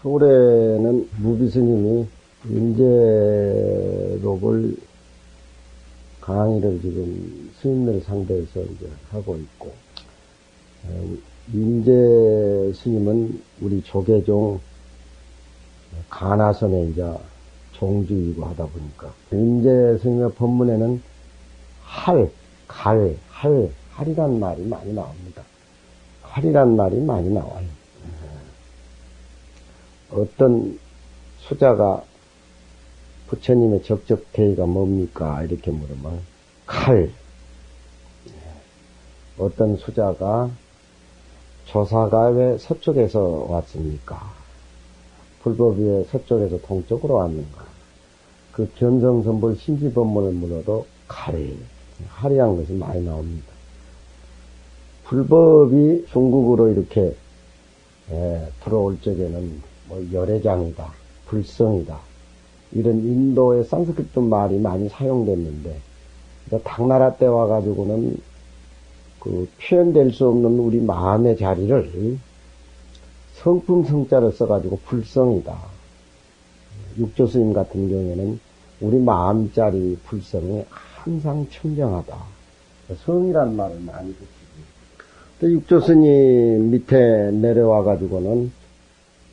서울에는 무비스님이 인재록을 강의를 지금 스님들 상대해서 이제 하고 있고, 인재 스님은 우리 조계종 가나선의 이제 종주이고 하다 보니까, 인재 스님의 법문에는 할이란 말이 많이 나옵니다. 할이란 말이 많이 나와요. 어떤 수자가 부처님의 적적 대의가 뭡니까? 이렇게 물으면 칼. 어떤 수자가 조사가 왜 서쪽에서 왔습니까? 불법이 왜 서쪽에서 동쪽으로 왔는가? 그 견성선불 신지법문을 물어도 칼이란 것이 많이 나옵니다. 불법이 중국으로 이렇게 들어올 적에는 뭐 열애장이다, 불성이다, 이런 인도의 산스크리트 말이 많이 사용됐는데, 당나라 때 와가지고는 그 표현될 수 없는 우리 마음의 자리를 성품 성자를 써가지고 불성이다. 육조스님 같은 경우에는 우리 마음자리 불성이 항상 청정하다. 성이란 말을 많이 붙이고, 육조스님 밑에 내려와가지고는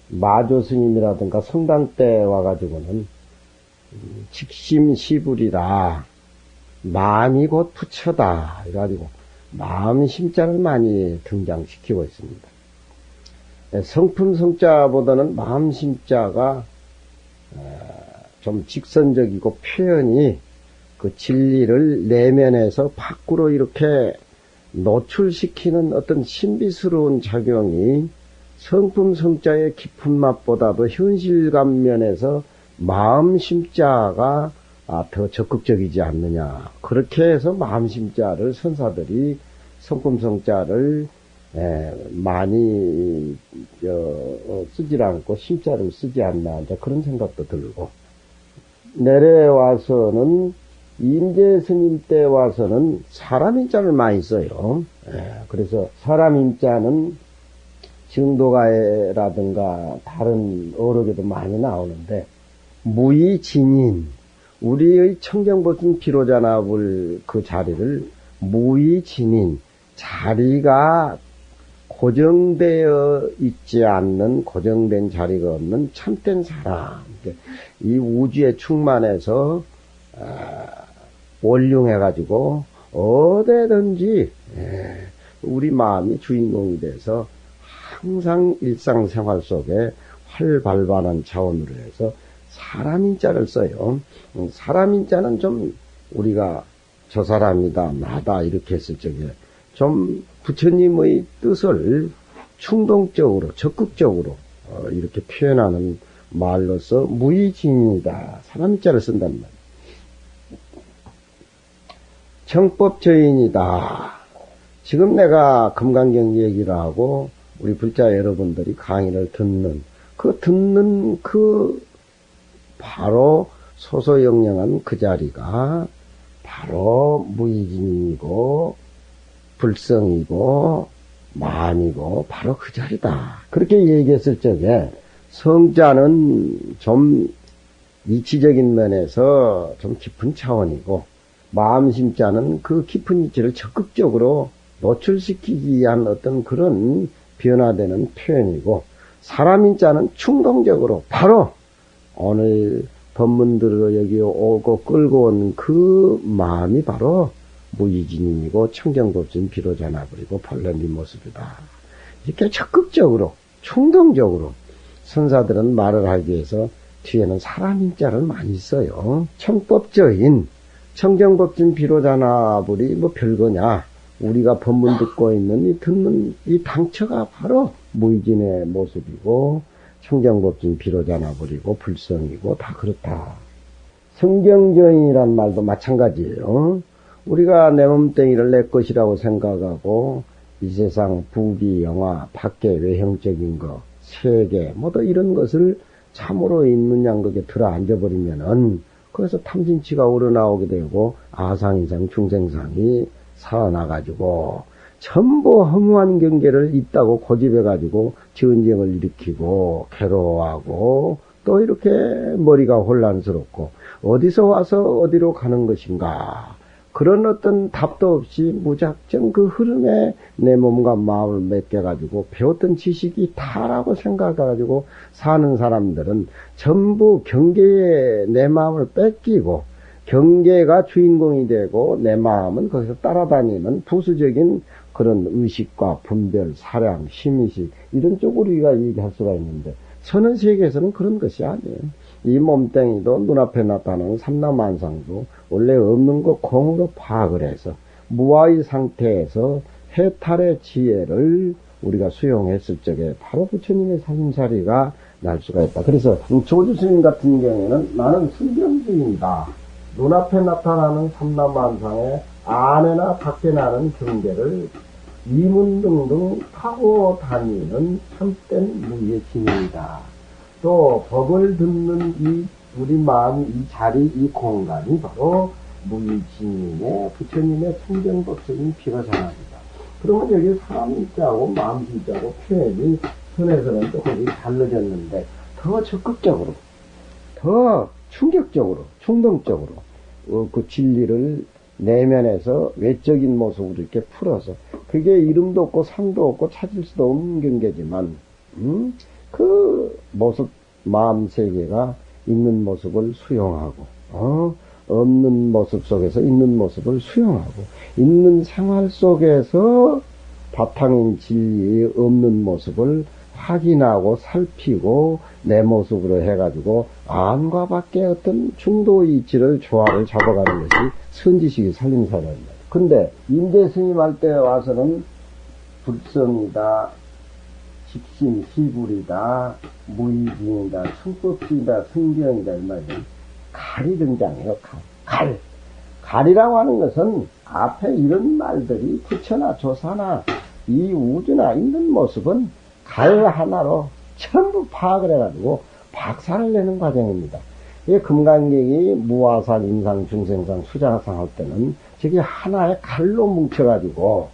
마조스님이라든가 성당 때 와가지고는 직심시불이라, 마음이 곧 부처다 해가지고 마음 심자를 많이 등장시키고 있습니다. 성품 성자보다는 마음 심자가 좀 직선적이고 표현이 그 진리를 내면에서 밖으로 이렇게 노출시키는 어떤 신비스러운 작용이 성품 성자의 깊은 맛보다도 현실감 면에서 마음 심자가 더 적극적이지 않느냐. 그렇게 해서 마음 심자를 선사들이 성품 성자를 많이 쓰지 않고 심자를 쓰지 않나, 이제 그런 생각도 들고, 내려와서는 인재 스님 때 와서는 사람 인자를 많이 써요. 그래서 사람 인자는 증도가에라든가 다른 어록에도 많이 나오는데, 무의진인, 우리의 청정보증 비로자나불 그 자리를 무의진인, 자리가 고정되어 있지 않는, 고정된 자리가 없는 참된 사람, 이 우주에 충만해서 원륭해가지고 어디든지 우리 마음이 주인공이 돼서 항상 일상생활 속에 활발반한 차원으로 해서 사람인자를 써요. 사람인자는 좀 우리가 저 사람이다, 나다 이렇게 했을 적에 좀 부처님의 뜻을 충동적으로, 적극적으로 이렇게 표현하는 말로서 무의진이다, 사람인자를 쓴단 말이에요. 정법저인이다. 지금 내가 금강경 얘기를 하고 우리 불자 여러분들이 강의를 듣는 바로 소소영령한 그 자리가 바로 무의진이고 불성이고 마음이고 바로 그 자리다. 그렇게 얘기했을 적에 성자는 좀 이치적인 면에서 좀 깊은 차원이고, 마음심자는 그 깊은 이치를 적극적으로 노출시키기 위한 어떤 그런 변화되는 표현이고, 사람인자는 충동적으로 바로 오늘 법문들을 여기 오고 끌고 온 그 마음이 바로 무의진이고 청정법진 비로자나버리고 본래네 모습이다. 이렇게 적극적으로 충동적으로 선사들은 말을 하기 위해서 뒤에는 사람인자를 많이 써요. 청법저인, 청정법진 비로자나불이 뭐 별거냐. 우리가 법문 듣고 있는 이 듣는 이 당처가 바로 무의진의 모습이고, 청정법진 비로자나불이고 불성이고 다 그렇다. 성경저인이란 말도 마찬가지예요. 우리가 내 몸뚱이를 내 것이라고 생각하고 이 세상 부귀 영화 밖에 외형적인 거, 세계 뭐다 이런 것을 참으로 있는 양극에 들어 앉아버리면은, 그래서 탐진치가 우러나오게 되고 아상인상 중생상이 살아나가지고 전부 허무한 경계를 있다고 고집해가지고 전쟁을 일으키고 괴로워하고 또 이렇게 머리가 혼란스럽고 어디서 와서 어디로 가는 것인가 그런 어떤 답도 없이 무작정 그 흐름에 내 몸과 마음을 맡겨가지고 배웠던 지식이 다라고 생각해가지고 사는 사람들은 전부 경계에 내 마음을 뺏기고 경계가 주인공이 되고 내 마음은 거기서 따라다니는 부수적인 그런 의식과 분별, 사량, 심의식 이런 쪽으로 우리가 얘기할 수가 있는데 선언 세계에서는 그런 것이 아니에요. 이 몸뚱이도 눈앞에 나타나는 삼라만상도 원래 없는 것 공으로 파악을 해서 무아의 상태에서 해탈의 지혜를 우리가 수용했을 적에 바로 부처님의 살림살이가 날 수가 있다. 그래서 조주 스님 같은 경우에는 나는 순경주의이다. 눈앞에 나타나는 삼라만상의 안에나 밖에 나는 경계를 이문등등 타고 다니는 참된 무의 진입니다. 또 법을 듣는 이 우리 마음 이 자리 이 공간이 바로 무의 진입의 부처님의 청정법적인 비로자납니다. 그러면 여기 사람 일자하고 마음 일자하고 표현이 선에서는 조금씩 달라졌는데 더 적극적으로 더 충격적으로 충동적으로 그 진리를 내면에서 외적인 모습으로 이렇게 풀어서 그게 이름도 없고 상도 없고 찾을 수도 없는 경계지만 그 모습 마음 세계가 있는 모습을 수용하고 없는 모습 속에서 있는 모습을 수용하고 있는 생활 속에서 바탕인 진리의 없는 모습을 확인하고 살피고 내 모습으로 해가지고 안과 밖에 어떤 중도 이치를 조화를 잡아가는 것이 선지식이 살림살이입니다. 근데 임재 스님 할 때 와서는 불성이다, 직심, 시불이다, 무의진이다, 충법주의다, 승경이다 이 말이에요. 갈이 등장해요. 갈. 갈이라고 하는 것은 앞에 이런 말들이 부처나 조사나 이 우주나 있는 모습은 갈 하나로 전부 파악을 해가지고 박살을 내는 과정입니다. 이 금강경이 무아상, 임상, 중생상, 수자상 할 때는 저게 하나의 갈로 뭉쳐가지고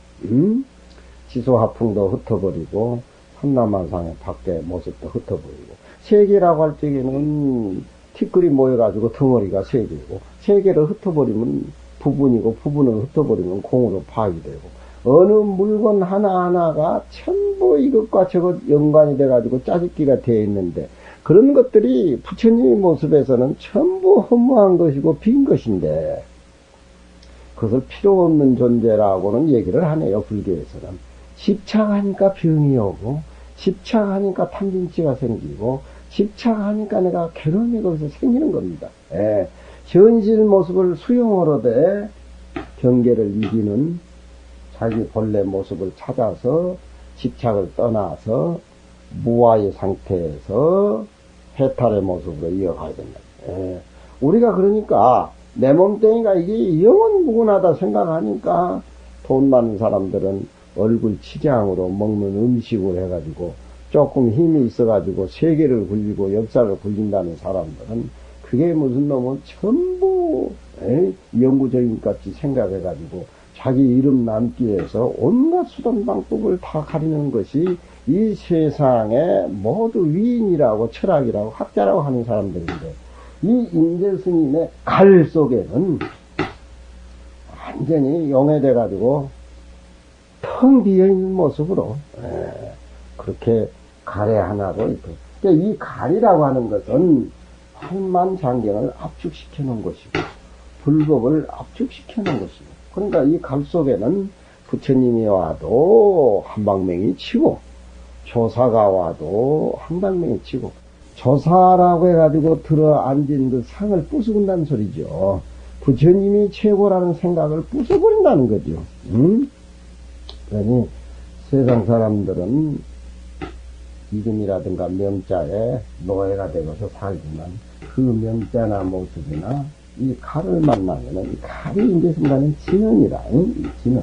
지소하풍도 흩어버리고 삼라만상의 밖에 모습도 흩어버리고 세계라고 할 적에는 티끌이 모여가지고 덩어리가 세계고 세계를 흩어버리면 부분이고 부분을 흩어버리면 공으로 파악이 되고 어느 물건 하나하나가 전부 이것과 저것 연관이 돼가지고 짜집기가 되어 있는데 그런 것들이 부처님의 모습에서는 전부 허무한 것이고 빈 것인데 그것을 필요 없는 존재라고는 얘기를 하네요. 불교에서는. 집착하니까 병이 오고 집착하니까 탐진치가 생기고 집착하니까 내가 괴로움이 거기서 생기는 겁니다. 예. 현실 모습을 수용으로돼 경계를 이기는 자기 본래 모습을 찾아서 집착을 떠나서 무아의 상태에서 해탈의 모습으로 이어가야 된다. 예. 우리가 그러니까 내 몸뚱이가 이게 영원무근하다 생각하니까 돈 많은 사람들은 얼굴 치장으로 먹는 음식을 해가지고 조금 힘이 있어가지고 세계를 굴리고 역사를 굴린다는 사람들은 그게 무슨 놈은 전부 영구적인 것 같이 생각해가지고 자기 이름 남기 위해서 온갖 수단 방법을 다 가리는 것이 이 세상에 모두 위인이라고 철학이라고 학자라고 하는 사람들인데 이 임재 스님의 갈 속에는 완전히 용해돼가지고 텅 비어있는 모습으로 그렇게 갈에 하나로 이렇게 그러니까 이 갈이라고 하는 것은 환만장경을 압축시켜 놓은 것이고 불법을 압축시켜 놓은 것이고 그러니까 이 갈 속에는 부처님이 와도 한방맹이 치고 조사가 와도 한방맹이 치고 조사라고 해가지고 들어 앉은 그 상을 부수근다는 소리죠. 부처님이 최고라는 생각을 부숴버린다는 거죠. 그러니 세상 사람들은 이름이라든가 명자에 노예가 되어서 살지만 그 명자나 모습이나 이 칼을 만나면은 이 칼이 이제 순간은 진언이라, 진언.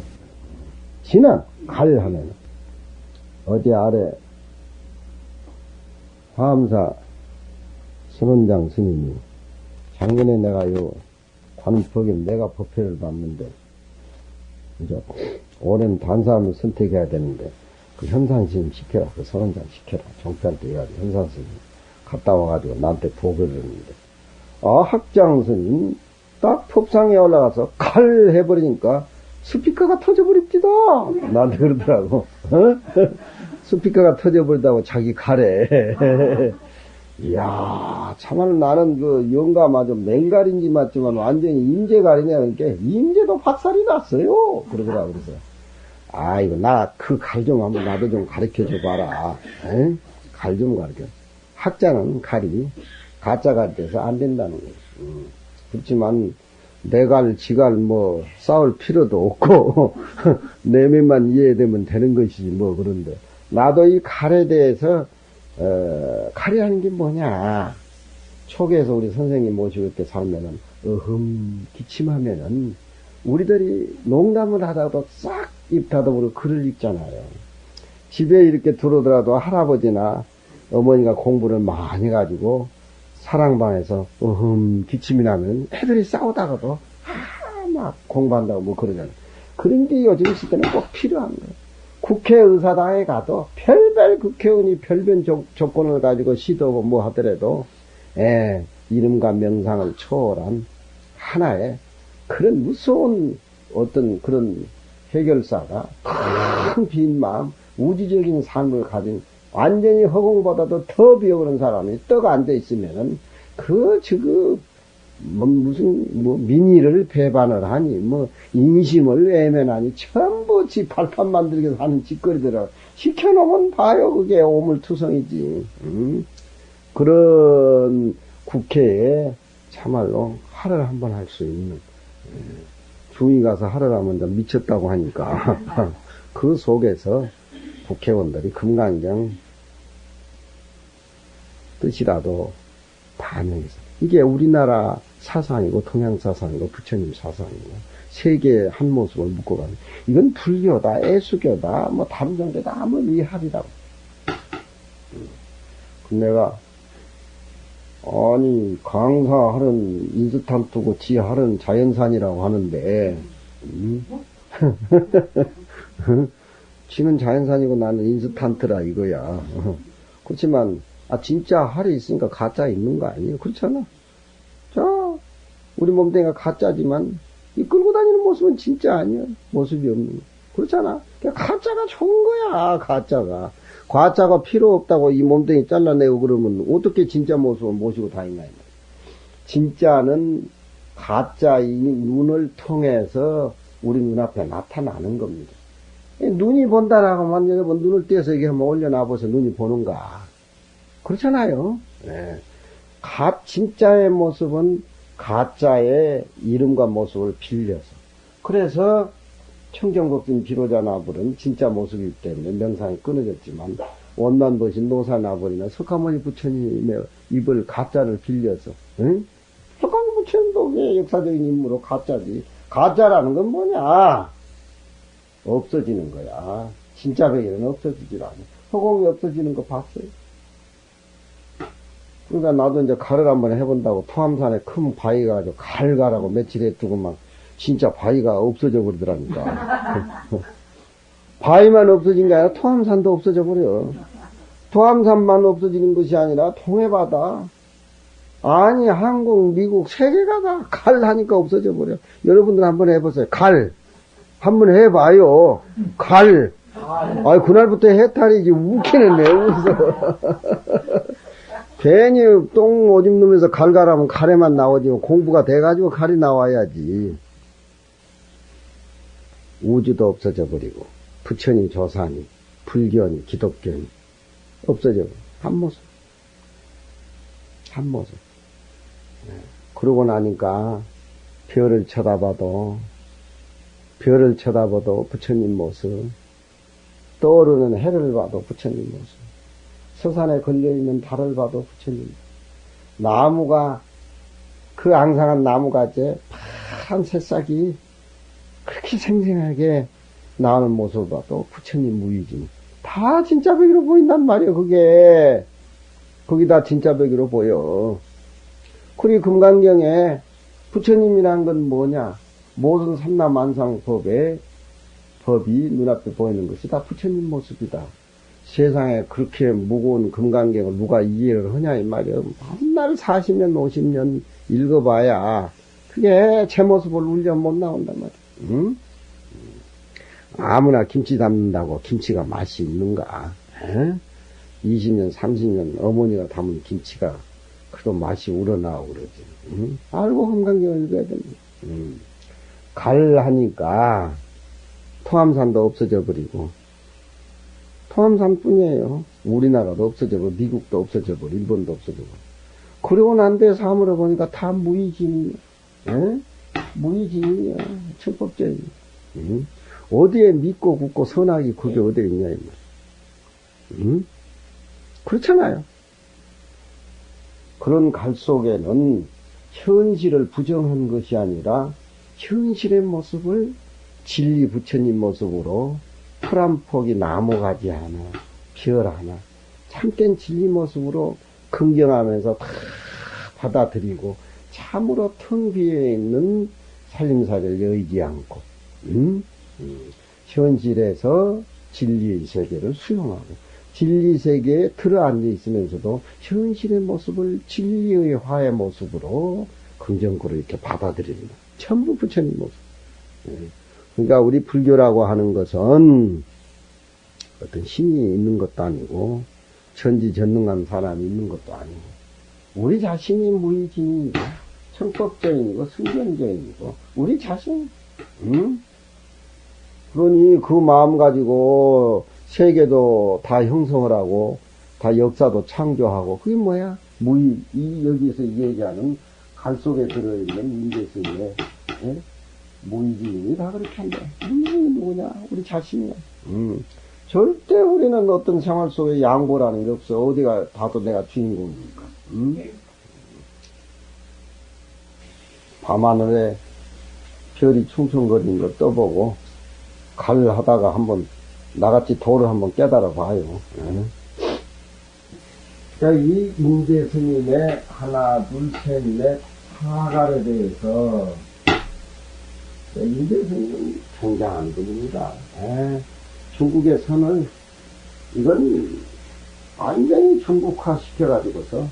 진언, 칼 하면은. 어제 아래 화엄사 선원장 스님이 작년에 내가 요 관법에 내가 법회를 봤는데 이제 오랜 단사함을 선택해야 되는데, 그 현상스님 시켜라. 그 선원장 시켜라. 정피한테 해가지고 현상스님 갔다 와가지고 나한테 보고를 했는데, 아, 학장스님 딱 법상에 올라가서 칼 해버리니까 스피커가 터져버립니다. 나한테 그러더라고. 어? 스피커가 터져버리다고 자기 칼에. 이야, 참말로 나는 그 영가마저 맹갈인지 맞지만 완전히 임재갈이냐. 그러니까 임재도 박살이 났어요. 그러더라고. 그래서 아, 이거 나 그 갈 좀 한번 나도 좀 가르쳐 줘봐라. 갈 좀 가르쳐. 학자는 칼이 가짜 갈 때서 안 된다는 거예요. 그렇지만 내 갈, 지갈 뭐 싸울 필요도 없고 내면만 이해되면 되는 것이지 뭐. 그런데 나도 이 칼에 대해서 칼이라는 게 뭐냐. 초기에서 우리 선생님 모시고 이렇게 살면은 기침하면은 우리들이 농담을 하다가도 싹 입 닫아버리고 글을 읽잖아요. 집에 이렇게 들어오더라도 할아버지나 어머니가 공부를 많이 해가지고 사랑방에서 기침이 나면 애들이 싸우다가도 막 공부한다고 뭐 그러잖아요. 그런 게 요즘 시대는 꼭 필요한 거예요. 국회의사당에 가도 별별 국회의원이 별별 조건을 가지고 시도하고 뭐 하더라도 이름과 명상을 초월한 하나의 그런 무서운 어떤 그런 해결사가 큰 빈 마음, 우주적인 삶을 가진 완전히 허공보다도 더 비어오른 사람이 떡 앉아 있으면은 무슨 민의를 배반을 하니 인심을 외면하니 전부 지 발판 만들기 위해서 하는 짓거리들을 시켜놓으면 봐요. 그게 오물투성이지. 그런 국회에 참말로 하를 한번 할 수 있는, 중위 가서 하를 하면 미쳤다고 하니까 그 속에서 국회의원들이 금강경 뜻이라도 반영해서, 이게 우리나라 사상이고 동양 사상이고 부처님 사상이고 세계의 한 모습을 묶어가는, 이건 불교다, 애수교다, 뭐 다른 종교다 아무 위합이라고. 내가 아니 강사하는 인스탄트고 지하는 자연산이라고 하는데 지는 자연산이고 나는 인스탄트라 이거야. 그렇지만 진짜 할이 있으니까 가짜 있는 거 아니에요? 그렇잖아. 자, 우리 몸뚱이가 가짜지만 이 끌고 다니는 모습은 진짜 아니야. 모습이 없는 거. 그렇잖아. 그러니까 가짜가 좋은 거야. 가짜가 필요 없다고 이 몸뚱이 잘라내고 그러면 어떻게 진짜 모습을 모시고 다니나. 진짜는 가짜의 눈을 통해서 우리 눈앞에 나타나는 겁니다. 눈이 본다라고 하면 여러분 눈을 떼서 이게 한번 올려놔보세요. 눈이 보는가. 그렇잖아요. 네. 진짜의 모습은 가짜의 이름과 모습을 빌려서. 그래서 청정법진 비로자나불은 진짜 모습이기 때문에 명상이 끊어졌지만, 원만 보신 노사나불이나 석가모니 부처님의 입을 가짜를 빌려서, 응? 석가모니 부처님도 왜 역사적인 인물로 가짜지? 가짜라는 건 뭐냐? 없어지는 거야. 진짜 베개는 없어지질 않아. 허공이 없어지는 거 봤어요? 그러니까 나도 이제 갈을 한번 해본다고 토암산에 큰 바위가 가지고 갈 가라고 며칠 해두고 막 진짜 바위가 없어져 버리더라니까. 바위만 없어진 게 아니라 토암산도 없어져 버려. 토암산만 없어지는 것이 아니라 동해바다, 아니 한국, 미국, 세계가 다 갈 하니까 없어져 버려. 여러분들 한번 해보세요. 갈 한번 해봐요. 갈. 아이 그날부터 해탈이지. 웃기는데 웃어. 괜히 똥 오줌 누면서 갈 가라면 갈에만 나오지. 공부가 돼가지고 갈이 나와야지. 우주도 없어져 버리고 부처님 조사니 불교니 기독교니 없어져 버려. 한 모습. 그러고 나니까 별을 쳐다봐도 부처님 모습, 떠오르는 해를 봐도 부처님 모습, 서산에 걸려있는 달을 봐도 부처님 모습, 나무가, 그 앙상한 나무가지에 파란 새싹이 그렇게 생생하게 나오는 모습을 봐도 부처님 무의지. 다 진짜 벽으로 보인단 말이에요. 거기 다 진짜 벽으로 보여. 그리고 금강경에 부처님이란 건 뭐냐? 모든 삼라만상법에 법이 눈앞에 보이는 것이 다 부처님 모습이다. 세상에 그렇게 무거운 금강경을 누가 이해를 하냐 이 말이야. 맨날 40년 50년 읽어봐야 그게 제 모습을 울려 못 나온단 말이야. 응? 아무나 김치 담는다고 김치가 맛이 있는가? 에? 20년 30년 어머니가 담은 김치가 그래도 맛이 우러나오고 그러지. 응? 알고 금강경을 읽어야 됩니다. 갈 하니까 토암산도 없어져 버리고, 토암산 뿐이에요. 우리나라도 없어져 버리고, 미국도 없어져 버리고, 일본도 없어져 버리고. 그러고 난 데 사물을 보니까 다 무의징이야. 무의징이야. 천법적이야. 어디에 믿고 굳고 선악이 그게 어디에 있냐, 이 말. 그렇잖아요. 그런 갈 속에는 현실을 부정한 것이 아니라 현실의 모습을 진리 부처님 모습으로 풀 한 폭이 나무가지 하나, 별 하나, 참된 진리 모습으로 긍정하면서 다 받아들이고 참으로 텅 비어있는 살림살이를 여의지 않고 현실에서 진리의 세계를 수용하고 진리 세계에 들어앉아 있으면서도 현실의 모습을 진리의 화의 모습으로 긍정적으로 이렇게 받아들입니다. 전부 부처님 모습. 그러니까 우리 불교라고 하는 것은 어떤 신이 있는 것도 아니고 천지전능한 사람이 있는 것도 아니고 우리 자신이 무의징이고 청법적이고 승견적이고 우리 자신. 그러니 그 마음 가지고 세계도 다 형성을 하고 다 역사도 창조하고 그게 뭐야? 여기서 얘기하는 갈 속에 들어있는 인재스님의 무의징이 다 그렇게 한다. 무의징이 누구냐? 우리 자신이야. 절대 우리는 어떤 생활 속에 양보라는 게 없어. 어디가 봐도 내가 주인공이니까. 밤하늘에 별이 충충거리는 거 떠보고 갈 하다가 한번 나같이 도를 한번 깨달아 봐요. 그러니까 이 인재 스님의 하나, 둘, 셋, 넷, 사갈에 대해서 인재 스님은 굉장한 분입니다. 중국에서는 이건 완전히 중국화 시켜가지고서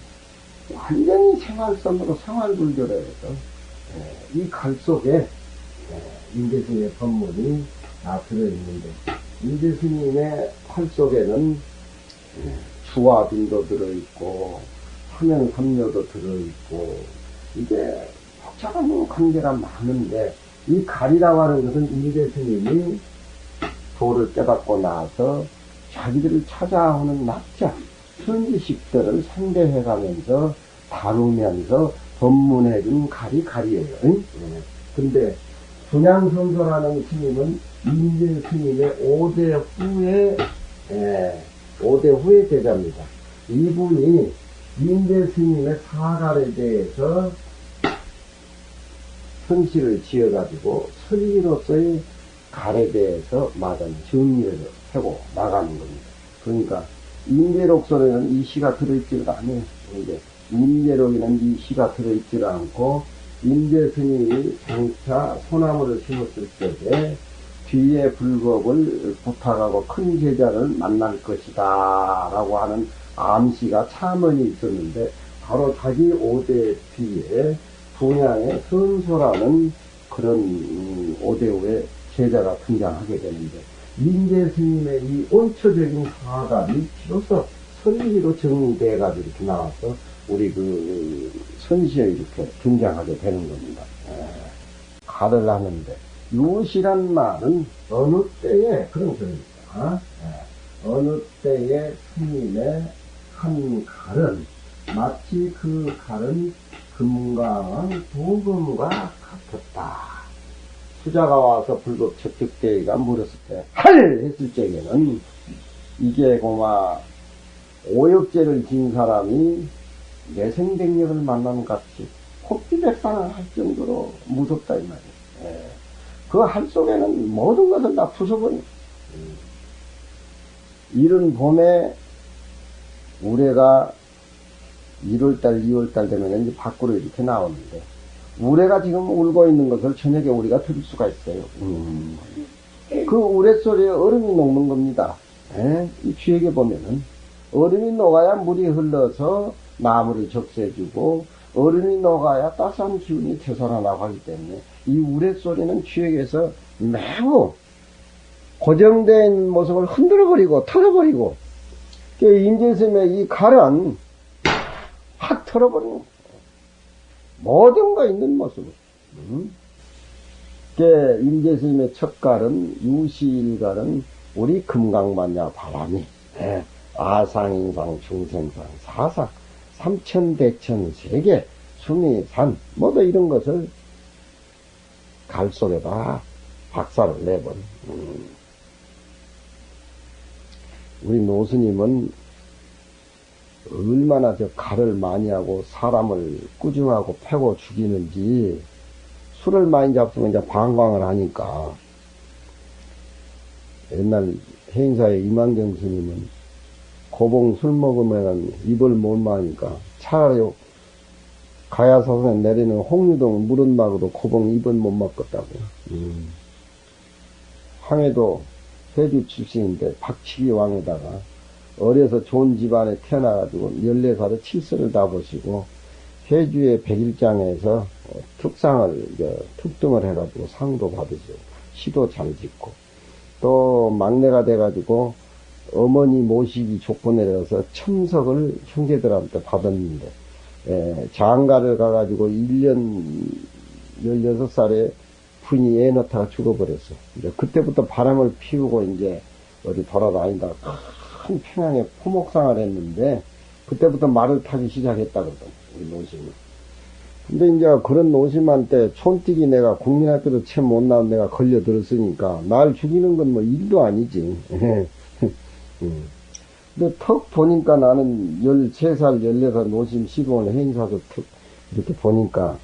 완전히 생활성으로 생활불교를 해서 이 갈 속에 인재 스님의 법문이 다 들어있는데 인재 스님의 활 속에는 주화빈도 들어있고 화면삼료도 들어있고 이게 복잡한 관계가 많은데 이 갈이라고 하는 것은 인재 스님이 도를 깨닫고 나서 자기들을 찾아오는 낙자 현지식들을 상대해가면서 다루면서 법문해준 갈이에요. 근데 분양선조라는 스님은 인재 스님의 5대 후의 제자입니다. 이분이 인재 스님의 사갈에 대해서 선시를 지어가지고 선리로서의 갈에 대해서 말하는 정리를 하고 나가는 겁니다. 그러니까 인재록서에는 이 시가 들어있지가 않아요. 이제 인재록에는 이 시가 들어있지가 않고 인재 스님이 장차 소나무를 심었을 때에 뒤에 불법을 부탁하고 큰 제자를 만날 것이다 라고 하는 암시가 차문이 있었는데 바로 자기 5대 뒤에 분양의 선소라는 그런 5대 후의 제자가 등장하게 되는데 인재 스님의 이 원초적인 사각이 비로소 선지로 정리돼가지고 이렇게 나와서 우리 그 선시에 이렇게 등장하게 되는 겁니다. 갈을 하는데 유시란 말은 어느 때에 그런 소리입니다. 어느 때에 스님의 한 갈은 마치 그 갈은 금강한 도금과 같았다. 수자가 와서 불법 척척대기가 물었을 때, 할! 했을 적에는, 이게 고마, 오역죄를 지은 사람이 내생백력을 만난 같이, 혹비백산을 할 정도로 무섭다, 이 말이에요. 그 할 속에는 모든 것을 다 부숴버려. 이른 봄에, 우레가 1월달, 2월달 되면 이제 밖으로 이렇게 나오는데, 우레가 지금 울고 있는 것을 저녁에 우리가 들을 수가 있어요. 그 우레소리에 얼음이 녹는 겁니다. 예? 이 주역에 보면은 얼음이 녹아야 물이 흘러서 나무를 적셔주고 얼음이 녹아야 따스한 기운이 되살아나고 하기 때문에 이 우레소리는 주역에서 매우 고정된 모습을 흔들어버리고 털어버리고 임재스님의 이 칼은 확 털어버리는 모든 거 있는 모습을 임재스님의 첫 칼은 유시일칼은 우리 금강만야 바람이 아상인상 중생상 사상 삼천대천 세계 수미산 모두 이런 것을 갈 속에다 박살을 내버린 우리 노스님은 얼마나 저 칼을 많이 하고 사람을 꾸중하고 패고 죽이는지 술을 많이 잡수면 이제 방광을 하니까 옛날 해인사의 이만경 스님은 고봉 술 먹으면 입을 못 마니까 차라리 가야사선에 내리는 홍유동 물은 막어도 고봉 입을 못 막겠다고. 황해도 회주 출신인데 박치기 왕에다가 어려서 좋은 집안에 태어나가지고 14살에 칠선을 다 보시고 회주의 백일장에서 특상을 특등을 해가지고 상도 받으시고 시도 잘 짓고 또 막내가 돼가지고 어머니 모시기 조건에 대해서 첨석을 형제들한테 받았는데 장가를 가가지고 1년 16살에 부인이 애 낳다가 죽어버렸어. 이제 그때부터 바람을 피우고 이제 어디 돌아다니다 큰 평양에 포목상을 했는데 그때부터 말을 타기 시작했다 그러더니 우리 노심이. 근데 이제 그런 노심한테 촌뛰기 내가 국민학교도 채 못 나온 내가 걸려들었으니까 날 죽이는 건 뭐 일도 아니지. 근데 턱 보니까 나는 13살, 14살 노심 시공을 행사서 턱 이렇게 보니까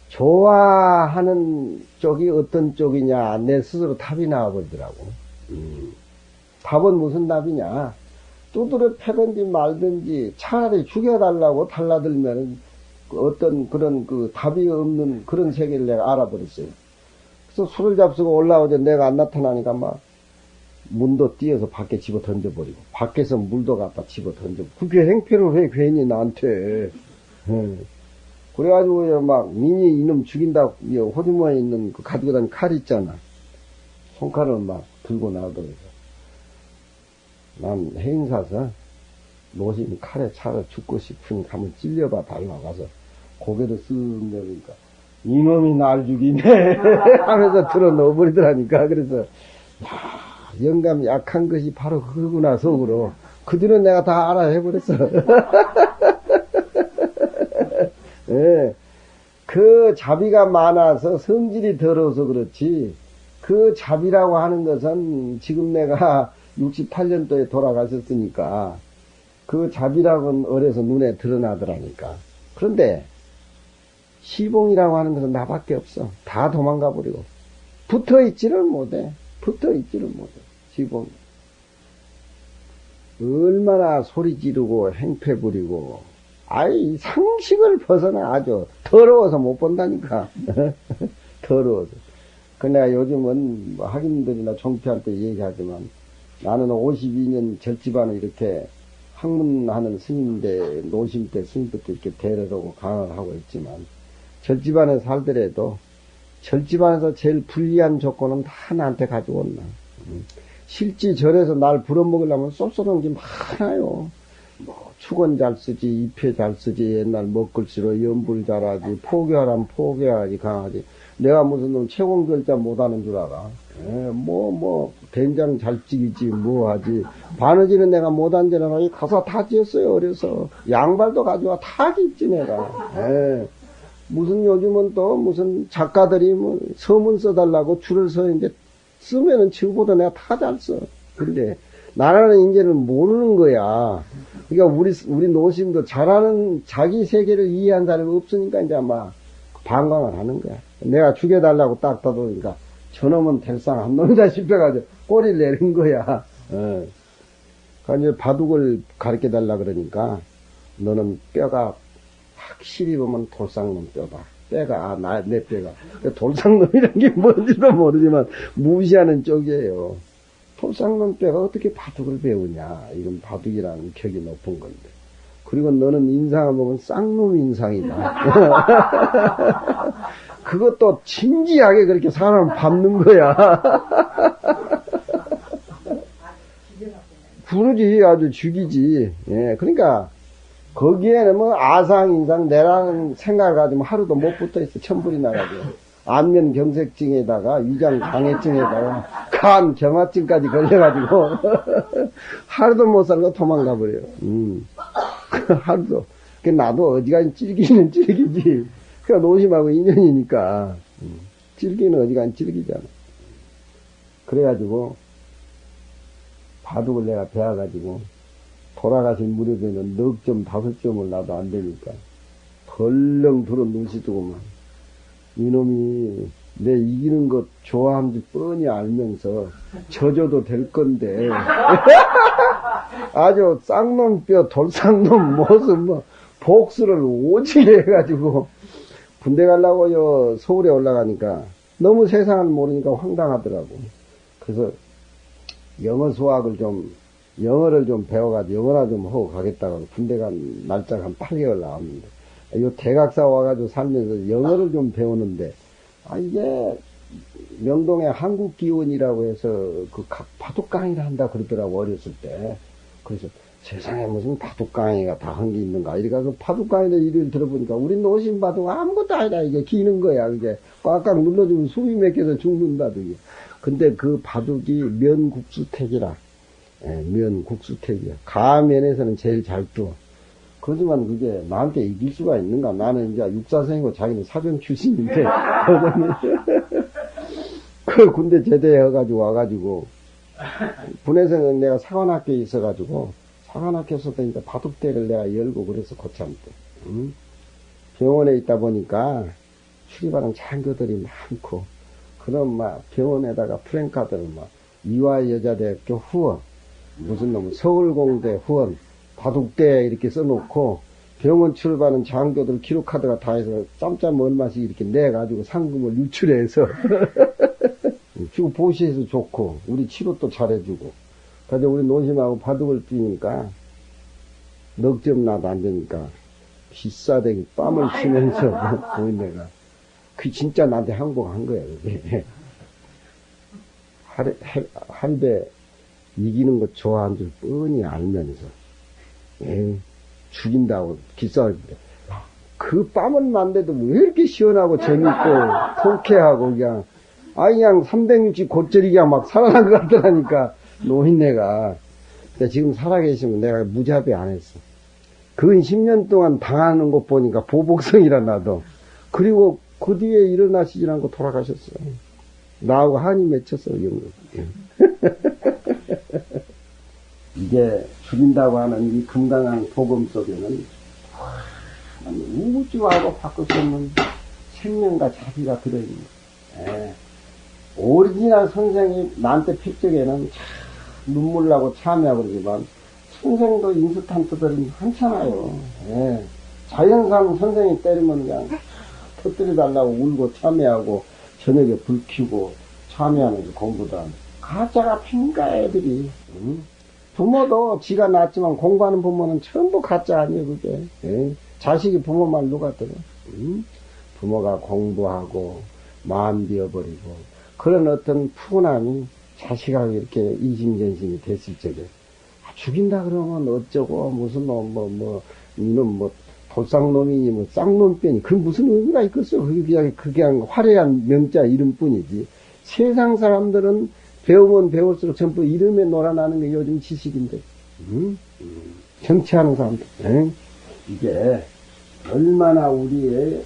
좋아하는 쪽이 어떤 쪽이냐 내 스스로 답이 나와버리더라고. 답은 무슨 답이냐? 두드려 패든지 말든지 차라리 죽여달라고 달라들면 어떤 그런 그 답이 없는 그런 세계를 내가 알아버렸어요. 그래서 술을 잡수고 올라오자 내가 안 나타나니까 막 문도 띄어서 밖에 집어 던져버리고 밖에서 물도 갖다 집어 던져버리고 그게 행패를 왜 괜히 나한테 그래가지고 막 민이 이놈 죽인다고 호주머니에 있는 그 가지고 다니는 칼 있잖아 손칼을 막 들고 나오더라고. 난 행사서 노심 칼에 차려 죽고 싶으니 한번 찔려봐 달라 가서 고개를 쓱 내리니까 이놈이 날 죽이네 하면서 들어 넣어버리더라니까. 그래서 야, 영감 약한 것이 바로 그거구나 속으로. 그 뒤는 내가 다 알아 해버렸어. 네. 그 자비가 많아서 성질이 더러워서 그렇지 그 자비라고 하는 것은 지금 내가 68년도에 돌아가셨으니까 그 자비라고는 어려서 눈에 드러나더라니까. 그런데 시봉이라고 하는 것은 나밖에 없어. 다 도망가 버리고 붙어있지를 못해. 시봉 얼마나 소리 지르고 행패 부리고 아이 상식을 벗어나 아주 더러워서 못 본다니까. 더러워서. 그 내가 요즘은 뭐 학인들이나 종피한테 얘기하지만 나는 52년 절집안을 이렇게 학문하는 스님인데 노심 때 스님부터 이렇게 대례하고 강화를 하고 있지만 절집안에 살더라도 절집안에서 제일 불리한 조건은 다 나한테 가지고 온나. 실지 절에서 날 부려먹으려면 쏠쏠한 게 많아요. 뭐 축원 잘 쓰지, 입회 잘 쓰지, 옛날 먹글씨로 연불 잘하지, 포교하라면 포교하지, 강하지. 내가 무슨 놈 채공결자 못하는 줄 알아. 된장 잘 찍이지, 뭐 하지. 바느질은 내가 못한 데는 가서 다 지었어요, 어려서. 양발도 가져와 다 gis지, 내가. 무슨 요즘은 또 무슨 작가들이 뭐 서문 써달라고 줄을 서 있는데 쓰면은 지구보다 내가 다 잘 써. 근데 나라는 이제는 모르는 거야. 그러니까 우리 노심도 잘하는 자기 세계를 이해한 사람이 없으니까 이제 아마 방광을 하는 거야. 내가 죽여달라고 딱 따도니까 저놈은 될상 한 놈이다 싶어가지고 꼬리를 내는 거야. 그러니까 이제 바둑을 가르쳐 달라 그러니까 너는 뼈가 확실히 보면 돌상놈 뼈다. 빼가, 내 빼가. 돌상놈이라는 게 뭔지도 모르지만 무시하는 쪽이에요. 돌상놈 빼가 어떻게 바둑을 배우냐. 이건 바둑이라는 격이 높은 건데. 그리고 너는 인상을 보면 쌍놈 인상이다. 그것도 진지하게 그렇게 사람을 밟는 거야. 그러지, 아주 죽이지. 예, 그러니까, 거기에는 뭐 아상, 인상, 내라는 생각을 가지고 하루도 못 붙어 있어. 천불이 나가지고. 안면 경색증에다가, 위장 장애증에다가, 간 경화증까지 걸려가지고, 하루도 못 살고 도망가 버려요. 하루도. 나도 어지간히 찔기는 찔기지. 그러니까 노심하고 인연이니까, 찔기는 어지간히 찔기잖아. 그래가지고, 바둑을 내가 배워가지고, 돌아가신 무렵에는 넉 점, 5점을 놔도 안 되니까, 벌렁 들어 눈시두고만, 이놈이 내 이기는 것 좋아하는지 뻔히 알면서, 져줘도 될 건데, 아주 쌍놈뼈, 돌쌍놈 모습, 복수를 오지게 해가지고, 군대 가려고요, 서울에 올라가니까, 너무 세상을 모르니까 황당하더라고. 그래서, 영어를 좀 배워가지고 영어나 좀 하고 가겠다고 군대 간 날짜가 한 8개월 나왔는데, 요 대각사 와가지고 살면서 영어를 좀 배우는데, 이게 명동에 한국기원이라고 해서 그 바둑 강의를 한다 그러더라고, 어렸을 때. 그래서 세상에 무슨 바둑 강의가 다 한 게 있는가. 이래가 그 바둑 강의를 일을 들어보니까 우리 노신 바둑 아무것도 아니다. 이게 기는 거야. 그게 꽉꽉 눌러주면 숨이 막혀서 죽는다. 그게. 근데 그 바둑이 면국수택이라. 예, 면국수택이야. 가면에서는 제일 잘 둬. 그렇지만 그게 나한테 이길 수가 있는가? 나는 이제 육사생이고 자기는 사병 출신인데. 그 군대 제대해가지고 와가지고, 군에서는 내가 사관학교에 있어가지고, 사관학교에서도 이제 바둑대를 내가 열고 그래서 고참 때. 병원에 있다 보니까 출입하는 장교들이 많고, 그럼 막 병원에다가 프랭카드를 막 이화여자대학교 후원, 무슨 놈 서울공대 후원, 바둑대 이렇게 써놓고 병원 출입하는 장교들 기록카드가 다 해서 짬짬 얼마씩 이렇게 내가지고 상금을 유출해서 지금 보시에서 좋고 우리 치료도 잘해주고, 그래서 우리 노심하고 바둑을 뛰니까 넉 점 나도 안 되니까 비싸대기 뺨을 치면서 보인 내가 그 진짜 나한테 항복한 거야. 그게 할배 이기는 거 좋아하는 줄 뻔히 알면서 죽인다고 기싸우는데 그 뺨은 난데도 왜 이렇게 시원하고 재밌고 통쾌하고 그냥 360 곧절이 그냥 막 살아난 것 같더라니까 노인네가. 근데 지금 살아계시면 내가 무자비 안 했어. 근 10년 동안 당하는 것 보니까 보복성이라 나도. 그리고 그 뒤에 일어나시질 않고 돌아가셨어. 나하고 한이 맺혔어. 이게 죽인다고 하는 이 금강한 복음 속에는 우주하고 바꿀 수 없는 생명과 자비가 들어있는 거예요. 오리지널 선생이 나한테 필적에는 눈물 나고 참여하고 그러지만 선생도 인스턴트들이 많잖아요. 자연상 선생이 때리면 그냥 터뜨려달라고 울고 참여하고 저녁에 불 켜고 참여하면서 공부도 하고 가짜가 팬가 애들이. 부모도 지가 낳았지만 공부하는 부모는 전부 가짜 아니에요 그게. 자식이 부모 말 누가 들어. 부모가 공부하고 마음 비워버리고 그런 어떤 푸근함이 자식하고 이렇게 이심전심이 됐을 적에 죽인다 그러면 어쩌고 무슨 이놈 돌상놈이니 쌍놈뼈니 그 무슨 의미가 있겠어. 그게 그냥 화려한 명자 이름뿐이지. 세상 사람들은 배우면 배울수록 전부 이름에 놀아나는 게 요즘 지식인데, 정치하는 사람들, 이게 얼마나 우리의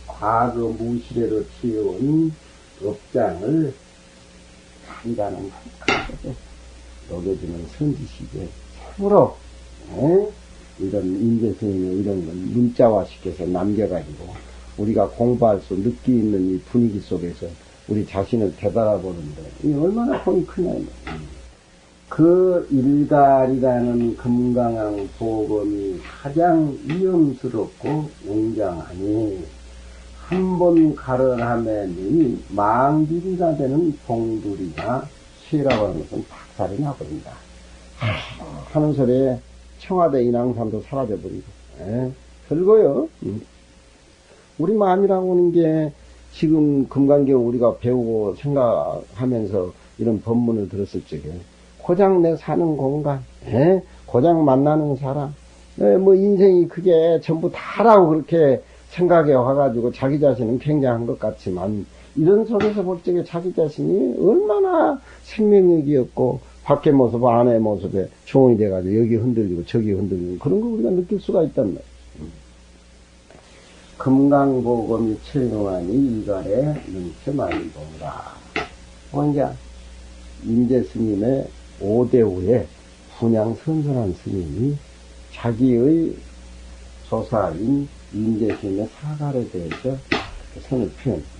과거 무시래로 튀어온 업장을 한가는 녹여주는 선지식에 참으로 이런 인재성의 이런 걸 문자화시켜서 남겨가지고 우리가 공부할 수 느끼 있는 이 분위기 속에서 우리 자신을 되돌아보는데 이 얼마나 공이 크냐. 그 일갈이라는 금강왕 보검이 가장 위험스럽고 웅장하니 한 번 가르하면이 망길이가 되는 봉두리가 시라고 하는 것은 박살이 나버린다. 하는 소리에 청와대 인왕산도 사라져버리고, 별거요. 우리 마음이라고 하는 게 지금 금강경 우리가 배우고 생각하면서 이런 법문을 들었을 적에 고장 내 사는 공간, 고장 만나는 사람, 뭐 인생이 그게 전부 다라고 그렇게 생각해 와가지고 자기 자신은 굉장한 것 같지만 이런 속에서 볼 적에 자기 자신이 얼마나 생명력이 없고 밖의 모습, 안의 모습에 종이 돼가지고 여기 흔들리고 저기 흔들리고 그런 거 우리가 느낄 수가 있단 말이에요. 금강보검이 철경하니 일갈에 눈치 많이 보라. 이제 임재 스님의 5대 후에 분양 선선한 스님이 자기의 조사인 임재 스님의 사갈에 대해서 선을 표현합니다.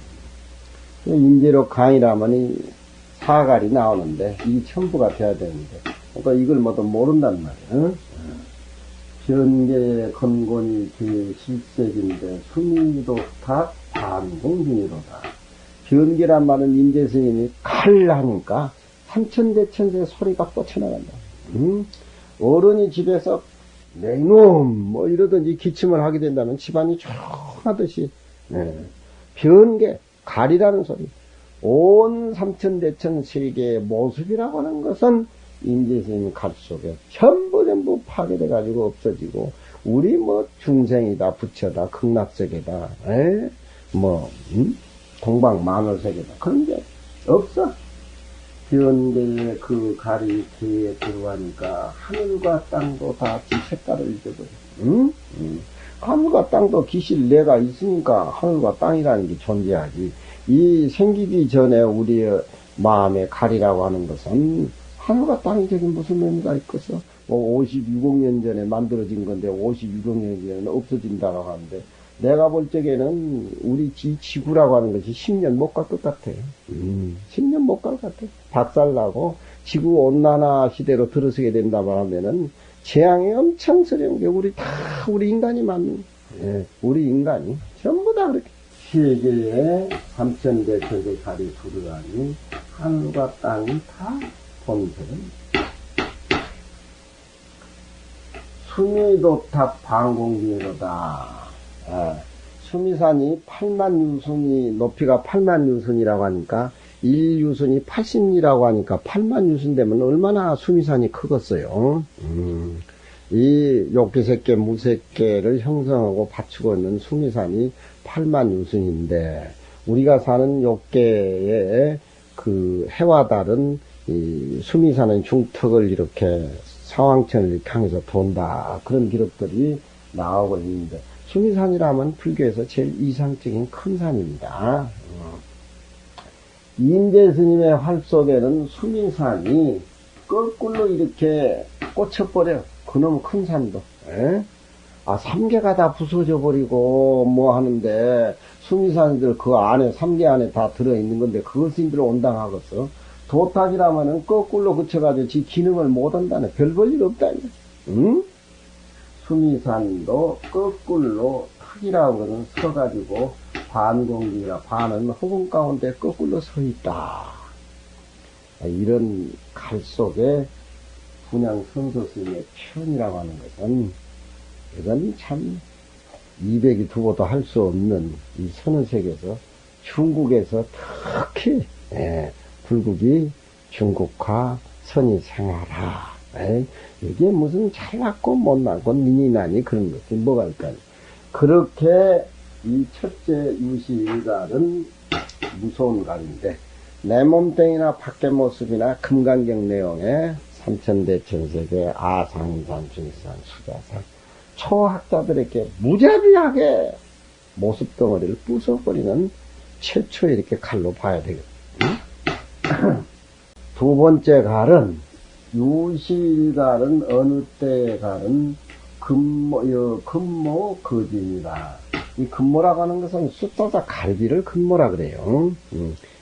임재로 강이라면 사갈이 나오는데 이 첨부가 돼야 되는데 그러니까 이걸 모두 모른단 말이에요. 변계의 건곤이 실색인데 수미도 다 반공중이로다. 변계란 말은 임재 스님이 칼 하니까 삼천대천세 소리가 뻗쳐나간다. 어른이 집에서 내 이놈 뭐 이러든지 기침을 하게 된다면 집안이 조용하듯이 변계 갈이라는 소리 온 삼천대천 세계의 모습이라고 하는 것은 임재스님 갈 속에 전부 파괴돼 가지고 없어지고 우리 뭐 중생이다 부처다 극락세계다 동방만월세계다 그런 게 없어. 변계의 그 갈이 뒤에 들어가니까 하늘과 땅도 다 지 색깔을 잊어버려. 하늘과 땅도 기실 내가 있으니까 하늘과 땅이라는 게 존재하지. 이 생기기 전에 우리의 마음의 갈이라고 하는 것은 하늘과 땅이 저기 무슨 의미가 있겠어? 뭐 56억 년 전에 만들어진 건데 56억 년 전에는 없어진다고 하는데 내가 볼 적에는 우리 지구라고 하는 것이 10년 못 갈 것 같아. 10년 못 갈 것 같아. 박살나고 지구 온난화 시대로 들어서게 된다고 하면은 재앙이 엄청 서러운 게 우리 인간이 우리 인간이 전부 다 그렇게 세계에 삼천대천대 갈이 두르다니 하늘과 땅이 다 본색은 수미도탑 방공기로다. 수미산이 8만 유순이 높이가 8만 유순이라고 하니까 1유순이 80이라고 하니까 8만 유순 되면 얼마나 수미산이 크겠어요. 이 욕기색계 무색계를 형성하고 받치고 있는 수미산이 8만 유순인데 우리가 사는 욕계의 그 해와 다른 이 수미산의 중턱을 이렇게 상황천을 이렇게 향해서 돈다 그런 기록들이 나오고 있는데 수미산이라면 불교에서 제일 이상적인 큰 산입니다. 임재 스님의 활 속에는 수미산이 거꾸로 이렇게 꽂혀버려. 그놈 큰 산도. 삼계가 다 부서져 버리고 뭐 하는데 수미산들 그 안에 삼계 안에 다 들어있는 건데 그것인들 온당하겠어. 도탁이라면은 거꾸로 그쳐가지고 지 기능을 못 한다네. 별 볼 일 없다니. 수미산도 거꾸로 탁이라고 하는 서가지고 반공기라 반은 허공 가운데 거꾸로 서 있다. 이런 갈 속에 분양 선조스님의 표현이라고 하는 것은 이건 참 200이 두고도 할 수 없는 이 선언색에서 중국에서 특히 불국이 중국화 선이 생하라. 이게 무슨 잘났고 못났고 니니나니 그런 것이 뭐가 있까요? 그렇게 이 첫째 유시일갈은 무서운 갈인데 내 몸뚱이나 밖의 모습이나 금강경 내용에 삼천대천세계 아상산 중산 수자산 초학자들에게 무자비하게 모습덩어리를 부숴버리는 최초의 이렇게 칼로 봐야 되거든요. 두 번째 갈은 유시일갈은 어느 때의 갈은 금모 거진이다. 이 금모라고 하는 것은 숫사자 갈비를 금모라 그래요.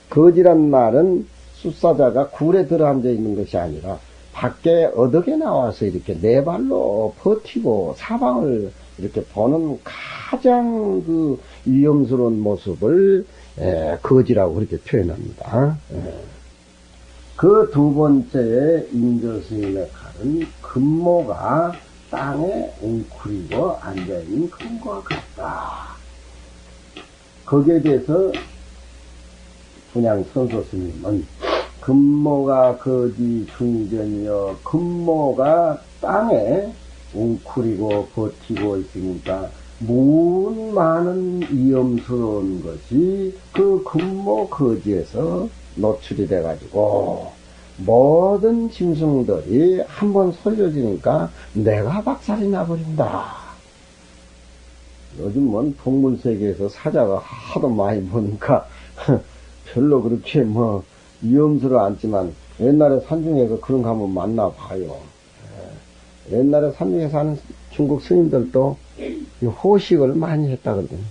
거지란 말은 숫사자가 굴에 들어앉아 있는 것이 아니라 밖에 어덕에 나와서 이렇게 네 발로 버티고 사방을 이렇게 보는 가장 그 위험스러운 모습을 거지라고 그렇게 표현합니다. 그 두 번째의 인조스님의 칼은 금모가 땅에 웅크리고 앉아있는 금과 같다. 거기에 대해서 분양선소 스님은 금모가 거지 중전이여 금모가 땅에 웅크리고 버티고 있으니까 무슨 많은 위험스러운 것이 그 금모 거지에서 노출이 돼가지고 모든 짐승들이 한번 솔려지니까 내가 박살이 나버린다. 요즘은 동물세계에서 사자가 하도 많이 보니까 별로 그렇게 뭐 위험스러워 않지만 옛날에 산중에서 그런 거 한번 만나봐요. 옛날에 산중에 사는 중국 스님들도 호식을 많이 했다 그러거든요.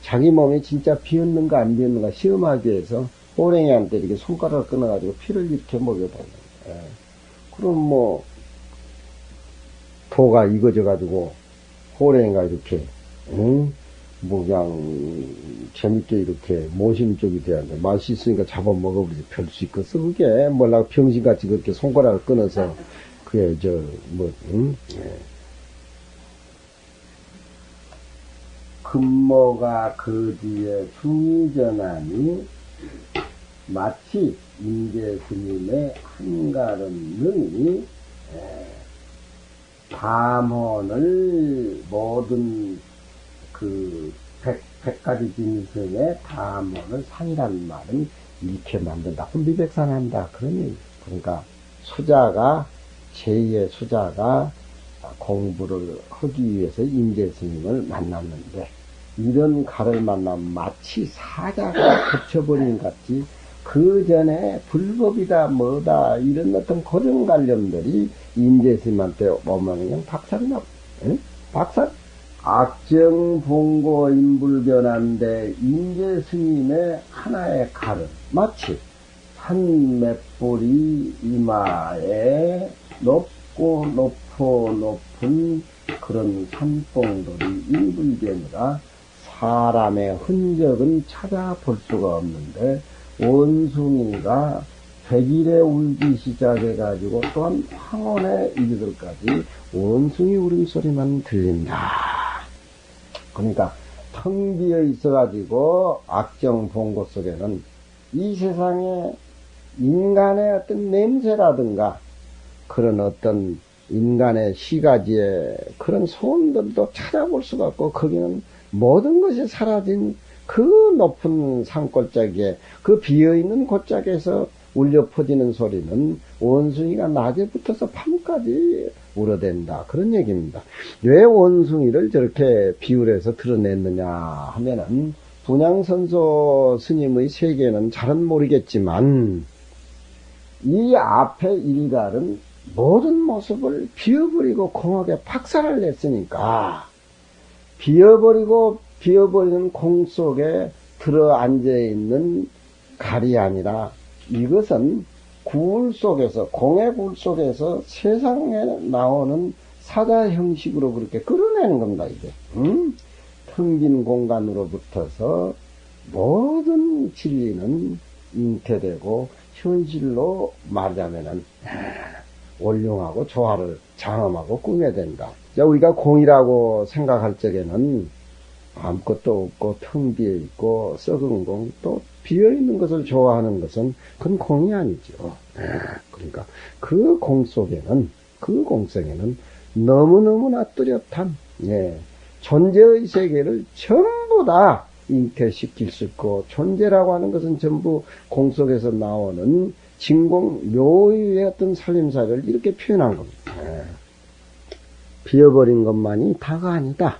자기 몸이 진짜 비었는가 안 비었는가 시험하기 위해서 호랭이한테 이렇게 손가락을 끊어가지고 피를 이렇게 먹여봐요. 그럼 뭐 도가 익어져가지고 호랭이가 이렇게 뭐 그냥 재밌게 이렇게 모심쪽이 돼야돼. 맛이 있으니까 잡아 먹어버리지. 별 수 있겠어 그게. 뭐라고 병신같이 그렇게 손가락을 끊어서 그게 금모가 거지에 중전하니 마치 임재스님의 한가름 능이 담원을 모든 그 백가지 짐승의 담원을 산이라는 말은 이렇게 만든다. 혼비백산한다. 그런 얘기. 그러니까 수자가 제2의 수자가 공부를 하기 위해서 임재스님을 만났는데 이런 가를 만나면 마치 사자가 겹쳐버린 같이 그 전에 불법이다 뭐다 이런 어떤 고정관념들이 임재스님한테 오면 그냥 박살이 나고 박살? 악정봉고 인불변한데 임재스님의 하나의 칼은 마치 한 맷불이 이마에 높고 높은 그런 산봉돌이 인불변이라 사람의 흔적은 찾아볼 수가 없는데 원숭이가 백일에 울기 시작해가지고 또한 황혼에 이르들까지 원숭이 울음소리만 들린다. 그러니까 텅 비어 있어가지고 악정 봉고 속에는 이 세상에 인간의 어떤 냄새라든가 그런 어떤 인간의 시가지의 그런 소음들도 찾아볼 수가 없고 거기는 모든 것이 사라진 그 높은 산골짜기에 그 비어있는 골짜기에서 울려 퍼지는 소리는 원숭이가 낮에 붙어서 밤까지 울어댄다. 그런 얘기입니다. 왜 원숭이를 저렇게 비율해서 드러냈느냐 하면은 분양선소 스님의 세계는 잘은 모르겠지만 이 앞에 일갈은 모든 모습을 비워버리고 공하게 박살을 냈으니까 비워버리는 공 속에 들어 앉아있는 갈이 아니라 이것은 구울 속에서 공의 구울 속에서 세상에 나오는 사자 형식으로 그렇게 끌어내는 겁니다. 이게 텅 빈 공간으로부터서 모든 진리는 잉태되고 현실로 말하자면은 원룡하고 조화를 장엄하고 꾸며댄다. 우리가 공이라고 생각할 적에는 아무것도 없고 텅 비어있고 썩은 공, 또 비어있는 것을 좋아하는 것은 그건 공이 아니죠. 그러니까 그 공 속에는, 그 공성에는 너무너무나 뚜렷한 존재의 세계를 전부 다 잉태시킬 수 있고, 존재라고 하는 것은 전부 공 속에서 나오는 진공 묘의 어떤 살림살이를 이렇게 표현한 겁니다. 비어버린 것만이 다가 아니다.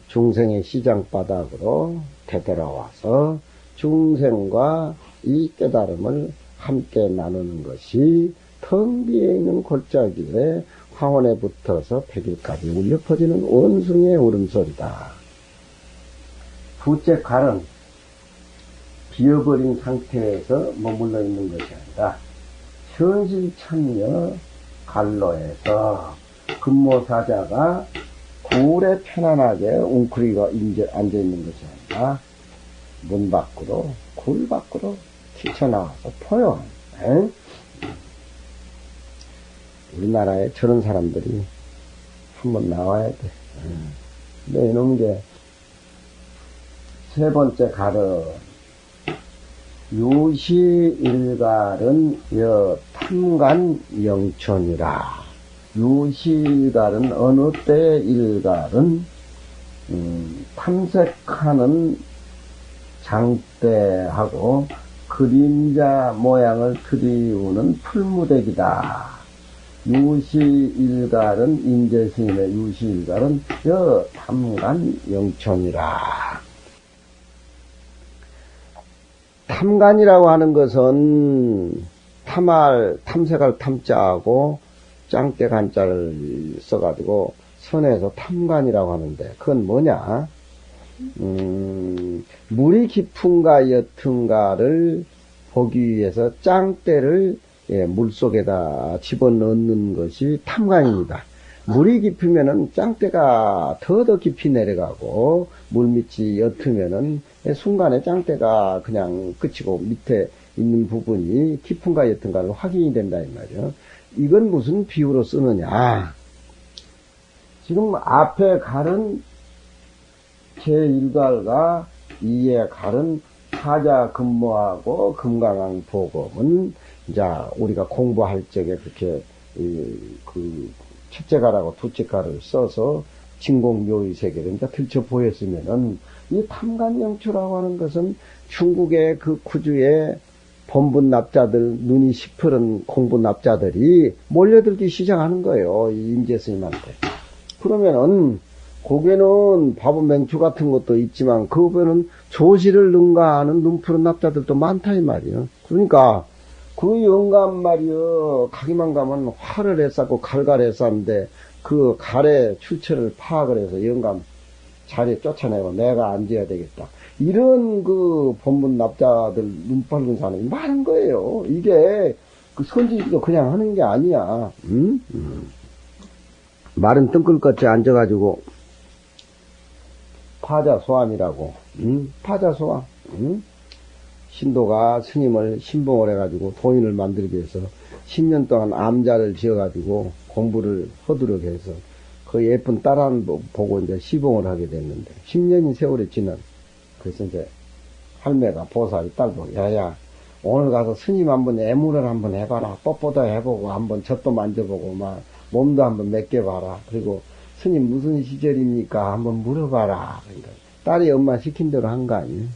중생의 시장바닥으로 되돌아와서 중생과 이 깨달음을 함께 나누는 것이 텅 비어있는 골짜기에 황혼에 붙어서 백일까지 울려 퍼지는 원숭이의 울음소리다. 둘째 칼은 비어버린 상태에서 머물러 있는 것이 아니라 현실천녀 갈로에서 금모사자가 굴에 편안하게 웅크리가 앉아있는 것이 아니라 문 밖으로, 굴 밖으로 튀쳐나와서 포용. 우리나라에 저런 사람들이 한번 나와야 돼. 근데 이놈 게, 세 번째 가른, 유시일갈은 탐관 영천이라. 유시일갈은 어느 때의 일갈은 탐색하는 장대하고 그림자 모양을 들이우는 풀무대기다. 유시일갈은 인제스님의 유시일갈은 탐관 영천이라. 탐관이라고 하는 것은 탐색할 탐자하고 짱대 간자를 써가지고 선에서 탐관이라고 하는데 그건 뭐냐? 물이 깊은가 옅은가를 보기 위해서 짱대를 물속에다 집어넣는 것이 탐관입니다. 물이 깊으면은 짱대가 더 깊이 내려가고 물밑이 옅으면은 순간에 짱대가 그냥 끝이고 밑에 있는 부분이 깊은가 옅은가를 확인이 된다 이 말이에요. 이건 무슨 비유로 쓰느냐? 지금 앞에 갈은 제1갈과 2의 갈은 사자 근모하고 금강왕 보검은 이제 우리가 공부할 적에 그렇게 첫째 갈하고 둘째 갈을 써서 진공묘의 세계를 이제 들춰 보였으면은 이 탐관영초라고 하는 것은 중국의 그 구주의 본분 납자들, 눈이 시퍼런 공부 납자들이 몰려들기 시작하는 거예요. 이 임재스님한테. 그러면은, 거기에는 바보 맹추 같은 것도 있지만, 그 후에는 조시를 능가하는 눈푸른 납자들도 많다, 이 말이에요. 그러니까, 그 영감 말이요, 가기만 가면 화를 했었고, 갈갈했었는데, 그 갈의 출처를 파악을 해서 영감 자리에 쫓아내고 내가 앉아야 되겠다. 이런 그 본분 납자들 눈 밝은 사람이 많은 거예요. 이게 그 선지도 그냥 하는 게 아니야. 말은 뜬끌같이 앉아가지고 파자소함이라고. 파자소함. 신도가 스님을 신봉을 해가지고 도인을 만들기 위해서 10년 동안 암자를 지어가지고 공부를 하도록 해서 그 예쁜 딸 한 보고 이제 시봉을 하게 됐는데 10년이 세월이 지난 그래서 이제 할매가 보살이 딸 보고 야야 오늘 가서 스님 한번 애무를 한번 해봐라. 뽀뽀도 해보고 한번 젖도 만져보고 막 몸도 한번 맡겨봐라. 그리고 스님 무슨 시절입니까? 한번 물어봐라. 그러니까 딸이 엄마 시킨 대로 한 거 아니에요?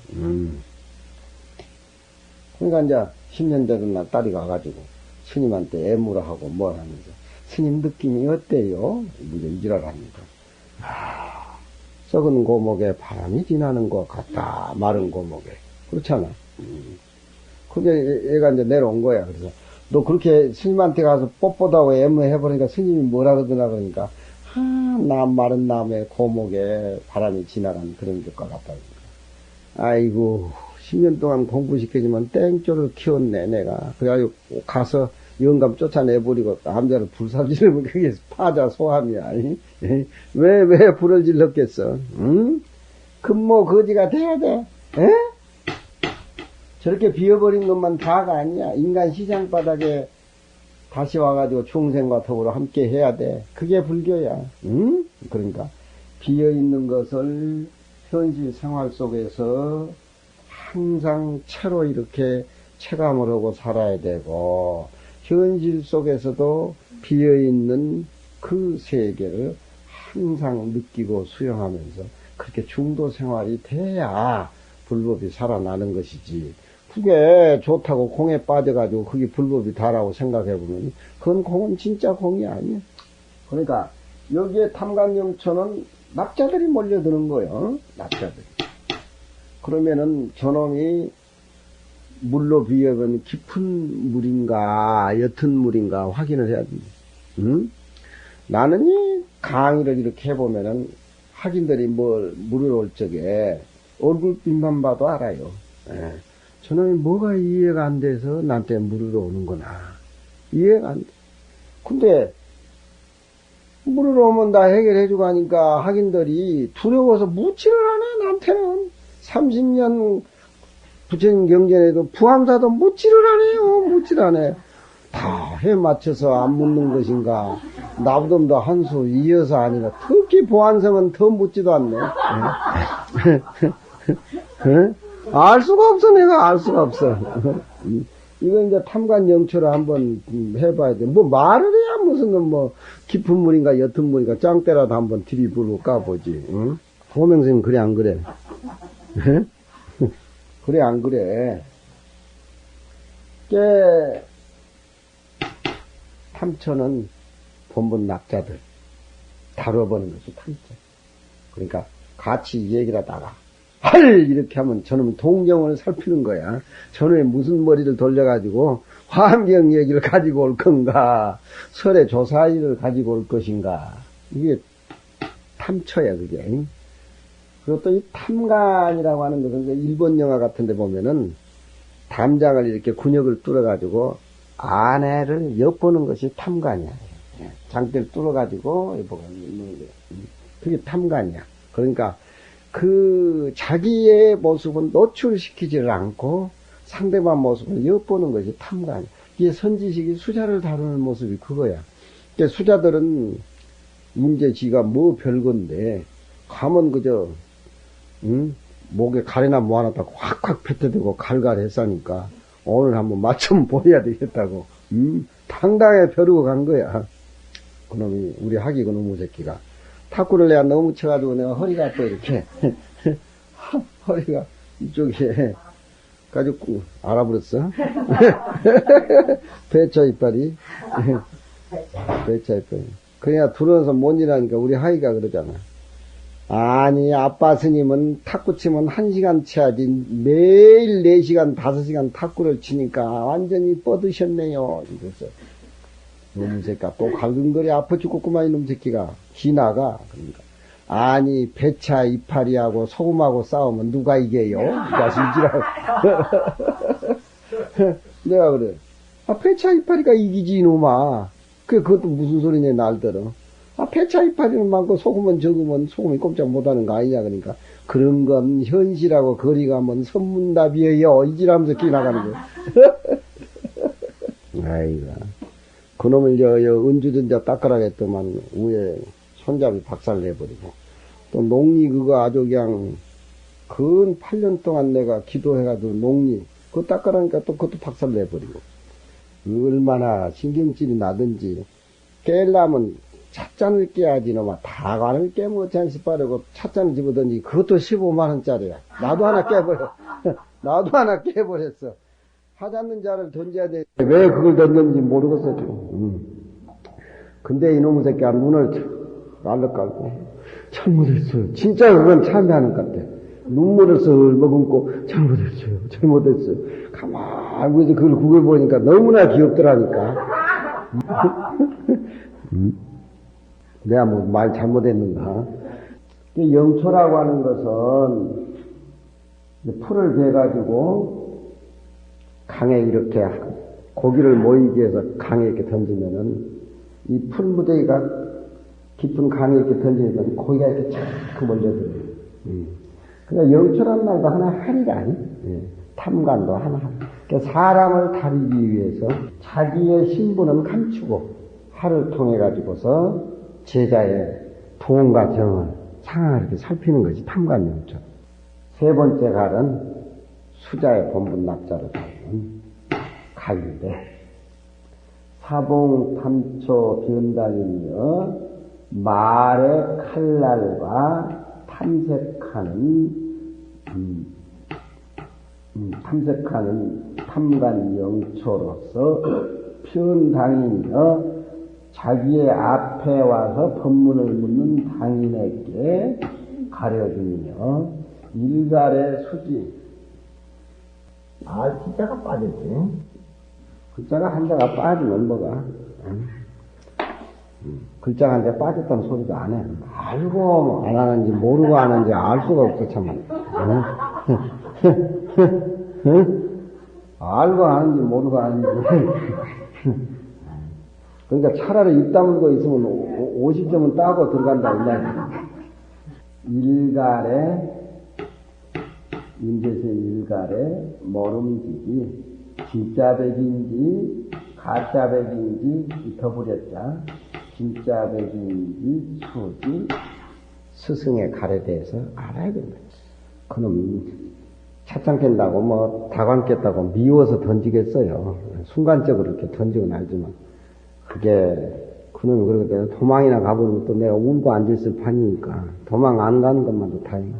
그러니까 이제 10년 되던 날 딸이 가가지고 스님한테 애무를 하고 뭘 하면서 스님 느낌이 어때요? 이제 이지랄 합니다. 썩은 고목에 바람이 지나는 것 같다. 마른 고목에. 그렇잖아. 근데 얘가 이제 내려온 거야. 그래서 너 그렇게 스님한테 가서 뽀뽀다고 애무해버리니까 스님이 뭐라 그러더나 그러니까 나 마른 나무에 고목에 바람이 지나간 그런 것과 같다. 아이고 10년 동안 공부시켜주면 땡초를 키웠네 내가. 그래가지고 가서 영감 쫓아내버리고 남자를 불살지르면 그게 파자소함이야. 왜 불을 질렀겠어? 응? 금모 거지가 돼야 돼. 에? 저렇게 비어버린 것만 다가 아니야. 인간 시장 바닥에 다시 와가지고 중생과 더불어 함께 해야 돼. 그게 불교야. 응? 그러니까 비어있는 것을 현실 생활 속에서 항상 채로 이렇게 체감을 하고 살아야 되고 현실 속에서도 비어있는 그 세계를 항상 느끼고 수용하면서 그렇게 중도 생활이 돼야 불법이 살아나는 것이지. 그게 좋다고 공에 빠져가지고 그게 불법이 다라고 생각해보면 그건 공은 진짜 공이 아니야. 그러니까 여기에 탐관영천은 납자들이 몰려드는 거예요. 납자들이. 그러면은 저놈이 물로 비어본 깊은 물인가 옅은 물인가 확인을 해야 됩니다. 나는 이 강의를 이렇게 해보면은 학인들이 물을 올 적에 얼굴빛만 봐도 알아요. 예. 저놈이 뭐가 이해가 안 돼서 나한테 물으러 오는구나. 이해가 안 돼. 근데 물어오면 다 해결해주고 하니까 학인들이 두려워서 묻지를 않아, 나한테는. 30년 부처님 경전에도 부함사도 묻지를 않아요, 묻지를 않아. 다 해 맞춰서 안 묻는 것인가. 나보다 한 수 이어서 아니라 특히 보안성은 더 묻지도 않네. 알 수가 없어, 내가 알 수가 없어. 이거 이제 탐관 영초를 한번 해봐야 돼. 뭐 말을 해야 무슨 뭐 깊은 물인가 옅은 물인가 짱때라도 한번 들이부르고 까보지. 응? 호명스님 그래 안 그래? 그래 안 그래? 깨 탐처는 본분 낙자들 다뤄보는 것이 탐처. 그러니까 같이 얘기를 하다가 헐! 이렇게 하면 저놈 동경을 살피는 거야. 저놈의 무슨 머리를 돌려가지고 화엄경 얘기를 가지고 올 건가, 설의 조사일을 가지고 올 것인가. 이게 탐처야, 그게. 그리고 또 이 탐관이라고 하는 것은 일본 영화 같은 데 보면은 담장을 이렇게 군역을 뚫어가지고 아내를 엿보는 것이 탐관이야. 장대를 뚫어가지고 있는 게. 그게 탐관이야. 그러니까 그 자기의 모습은 노출시키지를 않고 상대방 모습을 엿보는 것이 탐관이야. 이게 선지식이 수자를 다루는 모습이 그거야. 그러니까 수자들은 문제지가 뭐 별건데 가면 그저 목에 가래나 뭐 하나 딱 확확 뱉어대고 갈갈했사니까 오늘 한번 맞춤 보여야 되겠다고 당당하게 벼르고 간 거야. 그놈이 우리 하기 그놈의 새끼가 탁구를 내가 너무 쳐가지고 내가 허리가 또 이렇게 허리가 이쪽에 가지고 알아버렸어. 배차 이빨이 배차 이빨이. 그냥 들어서 못 일하니까 우리 하이가 그러잖아. 아니 아빠 스님은 탁구 치면 1시간 쳐야지 매일 4시간 5시간 탁구를 치니까 완전히 뻗으셨네요. 이랬어. 놈 새끼가 또 갈근거리 아파 죽겠구만 이놈 새끼가. 기나가. 그러니까 아니 배차 이파리하고 소금하고 싸우면 누가 이겨요? 이 자식이라고. 내가 그래. 아 배차 이파리가 이기지 이놈아. 그것도 무슨 소리냐 날들어. 아 배차 이파리는 많고 소금은 적으면 소금이 꼼짝 못하는 거 아니냐. 그러니까 그런 건 현실하고 거리가 먼 선문답이에요. 이지라면서 기나가는 거야. 아이고. 그놈을 은주전자 닦으라겠더만 위에 손잡이 박살 내버리고 또 농리 그거 아주 그냥 근 8년 동안 내가 기도해가지고 농리 그거 닦으라니까 또 그것도 박살 내버리고 얼마나 신경질이 나든지 깨려면 찻잔을 깨야지 놈아. 다관을 깨면 어찌한시 빠르고 찻잔을 집어던지 그것도 15만원짜리야. 나도 하나 깨버려. 나도 하나 깨버렸어. 하자는 자를 던져야 돼. 왜 그걸 던졌는지 모르겠어. 근데 이놈의 새끼가 눈을 날려 깔고 잘못했어요. 진짜 그건 참여하는 것 같아. 눈물을 썰 머금고 잘못했어요. 잘못했어요. 가만히 그래서 그걸 구겨보니까 너무나 귀엽더라니까. 내가 뭐 말 잘못했는가. 영초라고 하는 것은 풀을 베가지고 강에 이렇게 고기를 모이기 위해서 강에 이렇게 던지면은 이 풀무더기가 깊은 강에 이렇게 던지면 고기가 이렇게 착 몰려들어요. 그러니까 영초란 말도 하나 하리라. 탐관도 하나. 그러니까 사람을 다루기 위해서 자기의 신분은 감추고 하를 통해 가지고서 제자의 도움과 정을 상황을 이렇게 살피는 것이 탐관 영초. 세 번째 갈은 수자의 본분 낙자로 다루는 갈인데 사봉 탐초 변당이며 말의 칼날과 탐색하는 탐관 영초로서 변당이며 자기의 앞에 와서 법문을 묻는 당인에게 가려주며 일갈의 수지. 글자가 빠졌지. 글자가 한 자가 빠지면 뭐가. 글자가 한 자 빠졌다는 소리도 안 해. 알고 안 하는지 모르고 하는지 알 수가 없어 참. 알고 하는지 모르고 하는지. 그러니까 차라리 입 다물고 있으면 50점은 따고 들어간다고 말이야. 일갈에, 임재수의 일갈에 모름지기, 진짜 백인지 가짜 백인지 더부렸자. 진짜 백인지 수지 스승의 갈에 대해서 알아야 된다. 그놈 찻잔 깬다고 뭐 다관 깼다고 미워서 던지겠어요. 순간적으로 이렇게 던지고 알지만 그게 그놈이 그러거든. 도망이나 가보면 또 내가 울고 앉아있을 판이니까 도망 안 가는 것만도 다행이야.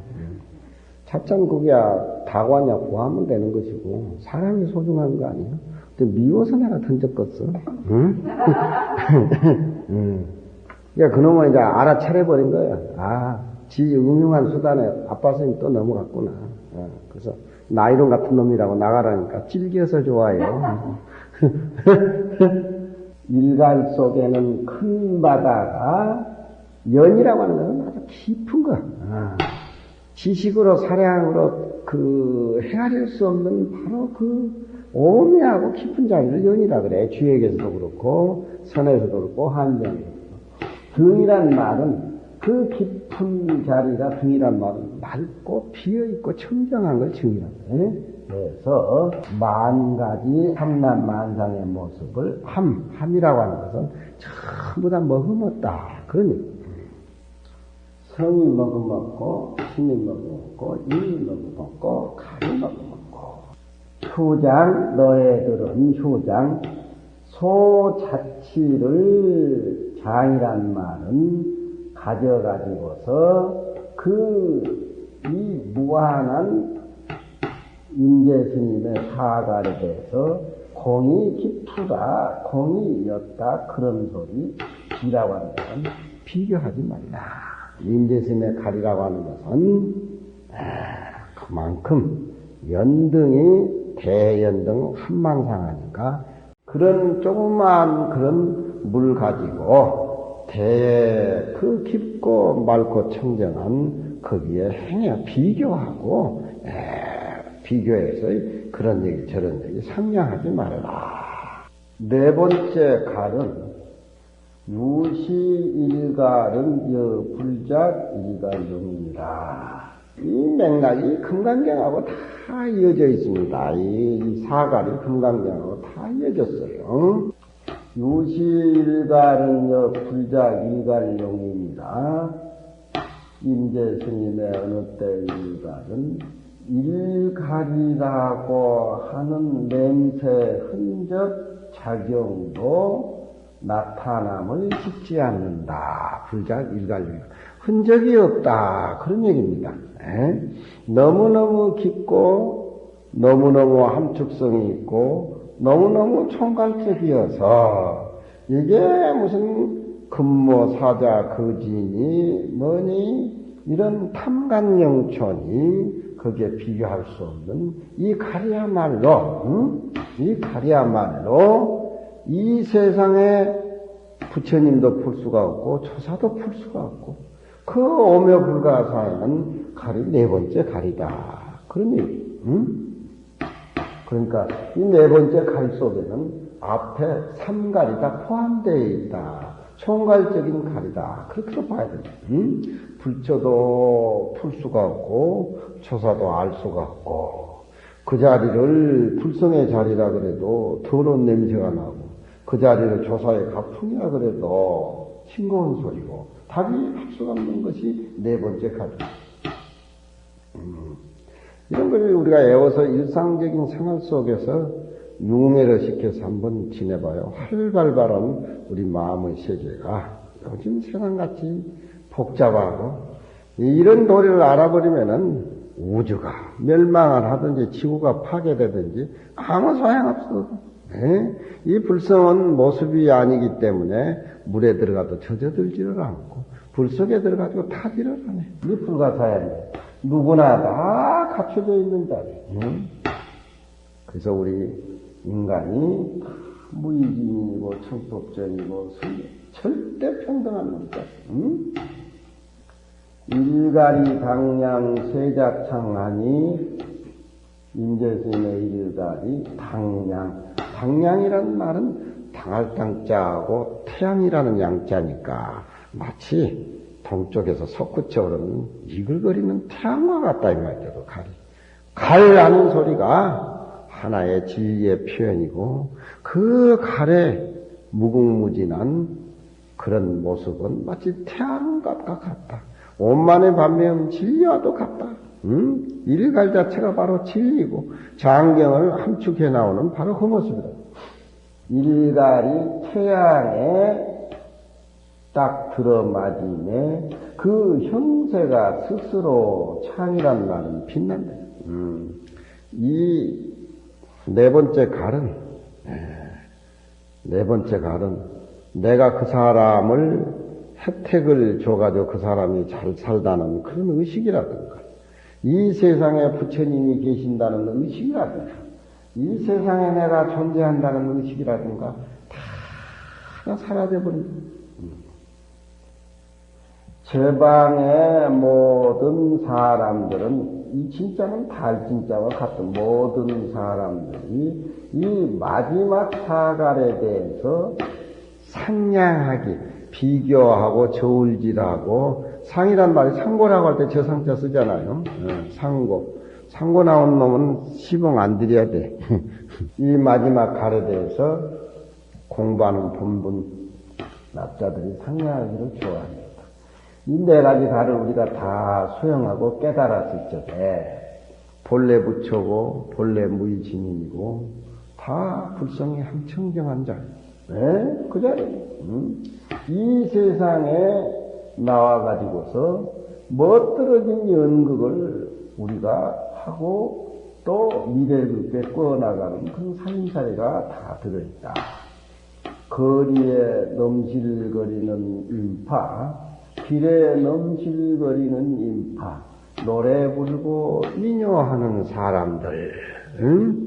찻잔 그게야 다관이야 구하면 되는 것이고 사람이 소중한 거 아니야. 근데 미워서 내가 던졌겠어. 응? 그러니까 그놈은 이제 알아차려버린 거야. 아, 지 음흉한 수단에 아빠 스님 또 넘어갔구나. 그래서 나이론 같은 놈이라고 나가라니까 찔겨서 좋아요. 일갈 속에는 큰 바다가 연이라고 하는 것은 아주 깊은 거. 지식으로 사량으로 그 헤아릴 수 없는 바로 그 오묘하고 깊은 자리를 연이라 그래. 주역에서도 그렇고 선에서도 그렇고 한정에서도. 등이란 말은 그 깊은 자리가 등이란 말은 맑고 비어있고 청정한 걸 증이라고 해. 그래서 만 가지 삼란만상의 모습을 함이라고 하는 것은 전부 다 머금었다. 그런 얘기. 성이 머금었고 신이 머금었고 인이 머금었고 칼이 머금었고 효장 너희들은 효장 소자치를 장이란 말은 가져가지고서 이 무한한 임재스님의 사갈에 대해서 공이 깊으다, 공이 였다 그런 소리 비라고 하는 것은 비교하지 말라. 임재스님의 갈이라고 하는 것은 그만큼 연등이 대연등 한망상하니까 그런 조그만 그런 물 가지고 그 깊고 맑고 청정한 거기에 행해 비교하고 비교해서 그런 얘기 저런 얘기 상냥하지 말아라. 네 번째 갈은 유시일갈은 여불작 일갈용이라. 이 맥락이 금강경하고 다 이어져 있습니다. 이 사갈이 금강경하고 다 이어졌어요. 유시일갈은 여불작 일갈용입니다. 임재스님의 어느 때 일갈은 일갈이라고 하는 냄새 흔적 작용도 나타남을 짓지 않는다. 불작 일갈용. 흔적이 없다. 그런 얘기입니다. 너무너무 깊고 너무너무 함축성이 있고 너무너무 총괄적이어서 이게 무슨 금모사자 거진이 뭐니 이런 탐관영촌이 거기에 비교할 수 없는 이 갈이야말로 이 세상에 부처님도 풀 수가 없고 조사도 풀 수가 없고 그 오묘불가사에는 갈이 네 번째 갈이다. 그런 얘기. 그러니까 이 네 번째 갈 속에는 앞에 삼갈이 다 포함되어 있다. 총괄적인 갈이다. 그렇게도 봐야 됩니다. 불조도 풀 수가 없고 초사도 알 수가 없고 그 자리를 불성의 자리라 그래도 더러운 냄새가 나고 그 자리를 조사의 가풍이라 그래도 싱거운 소리고 답이 할 수가 없는 것이 네 번째 갈입니다. 이런 걸 우리가 애워서 일상적인 생활 속에서 융해를 시켜서 한번 지내봐요. 활발발한 우리 마음의 세계가 요즘 세상같이 복잡하고 이런 도리를 알아버리면은 우주가 멸망을 하든지 지구가 파괴되든지 아무 소용없어. 이 불성은 모습이 아니기 때문에 물에 들어가도 젖어들지를 않고 불 속에 들어가도 타지를 안 해. 이 불가사야인데 누구나 다 갖춰져 있는 자리. 그래서 우리 인간이 무의진이고 청법전이고 절대 평등한 놈자. 일갈이 당량 쇠작창하니 임재스님의 일갈이 당량. 당량이라는 말은 당할 땅자하고 태양이라는 양자니까 마치 동쪽에서 솟구쳐 오르는 이글거리는 태양과 같다 이 말이죠. 칼이. 칼라는 소리가 하나의 진리의 표현이고 그 칼의 무궁무진한 그런 모습은 마치 태양과 같다. 온만의 반면 진리와도 같다. 일갈 자체가 바로 진리고 장경을 함축해 나오는 바로 그 모습이다. 일갈이 태양에 딱 들어맞음에 그 형세가 스스로 창이란 말은 빛난다. 이 네 번째 갈은 내가 그 사람을 혜택을 줘가지고 그 사람이 잘 살다는 그런 의식이라든가 이 세상에 부처님이 계신다는 의식이라든가 이 세상에 내가 존재한다는 의식이라든가 다 사라져버린다. 제방의 모든 사람들은 이 진짜는 달진짜와 같은 모든 사람들이 이 마지막 사갈에 대해서 상냥하게 비교하고 저울질하고 상이란 말이 상고라고 할 때 저 상자 쓰잖아요. 상고 나온 놈은 시봉 안 드려야 돼. 이 마지막 갈에 대해서 공부하는 본분 납자들이 상냥하기를 좋아합니다. 이 네 가지 갈을 우리가 다 수용하고 깨달았을 적에 본래 부처고 본래 무의진인이고 다 불성이 함청정한 자. 네? 그 자리에 이 세상에 나와가지고서 멋들어진 연극을 우리가 하고 또 미래를 그렇게 꾸어나가는 그런 살림살이가 다 들어있다. 거리에 넘실거리는 인파, 길에 넘실거리는 인파, 노래 부르고 민요하는 사람들,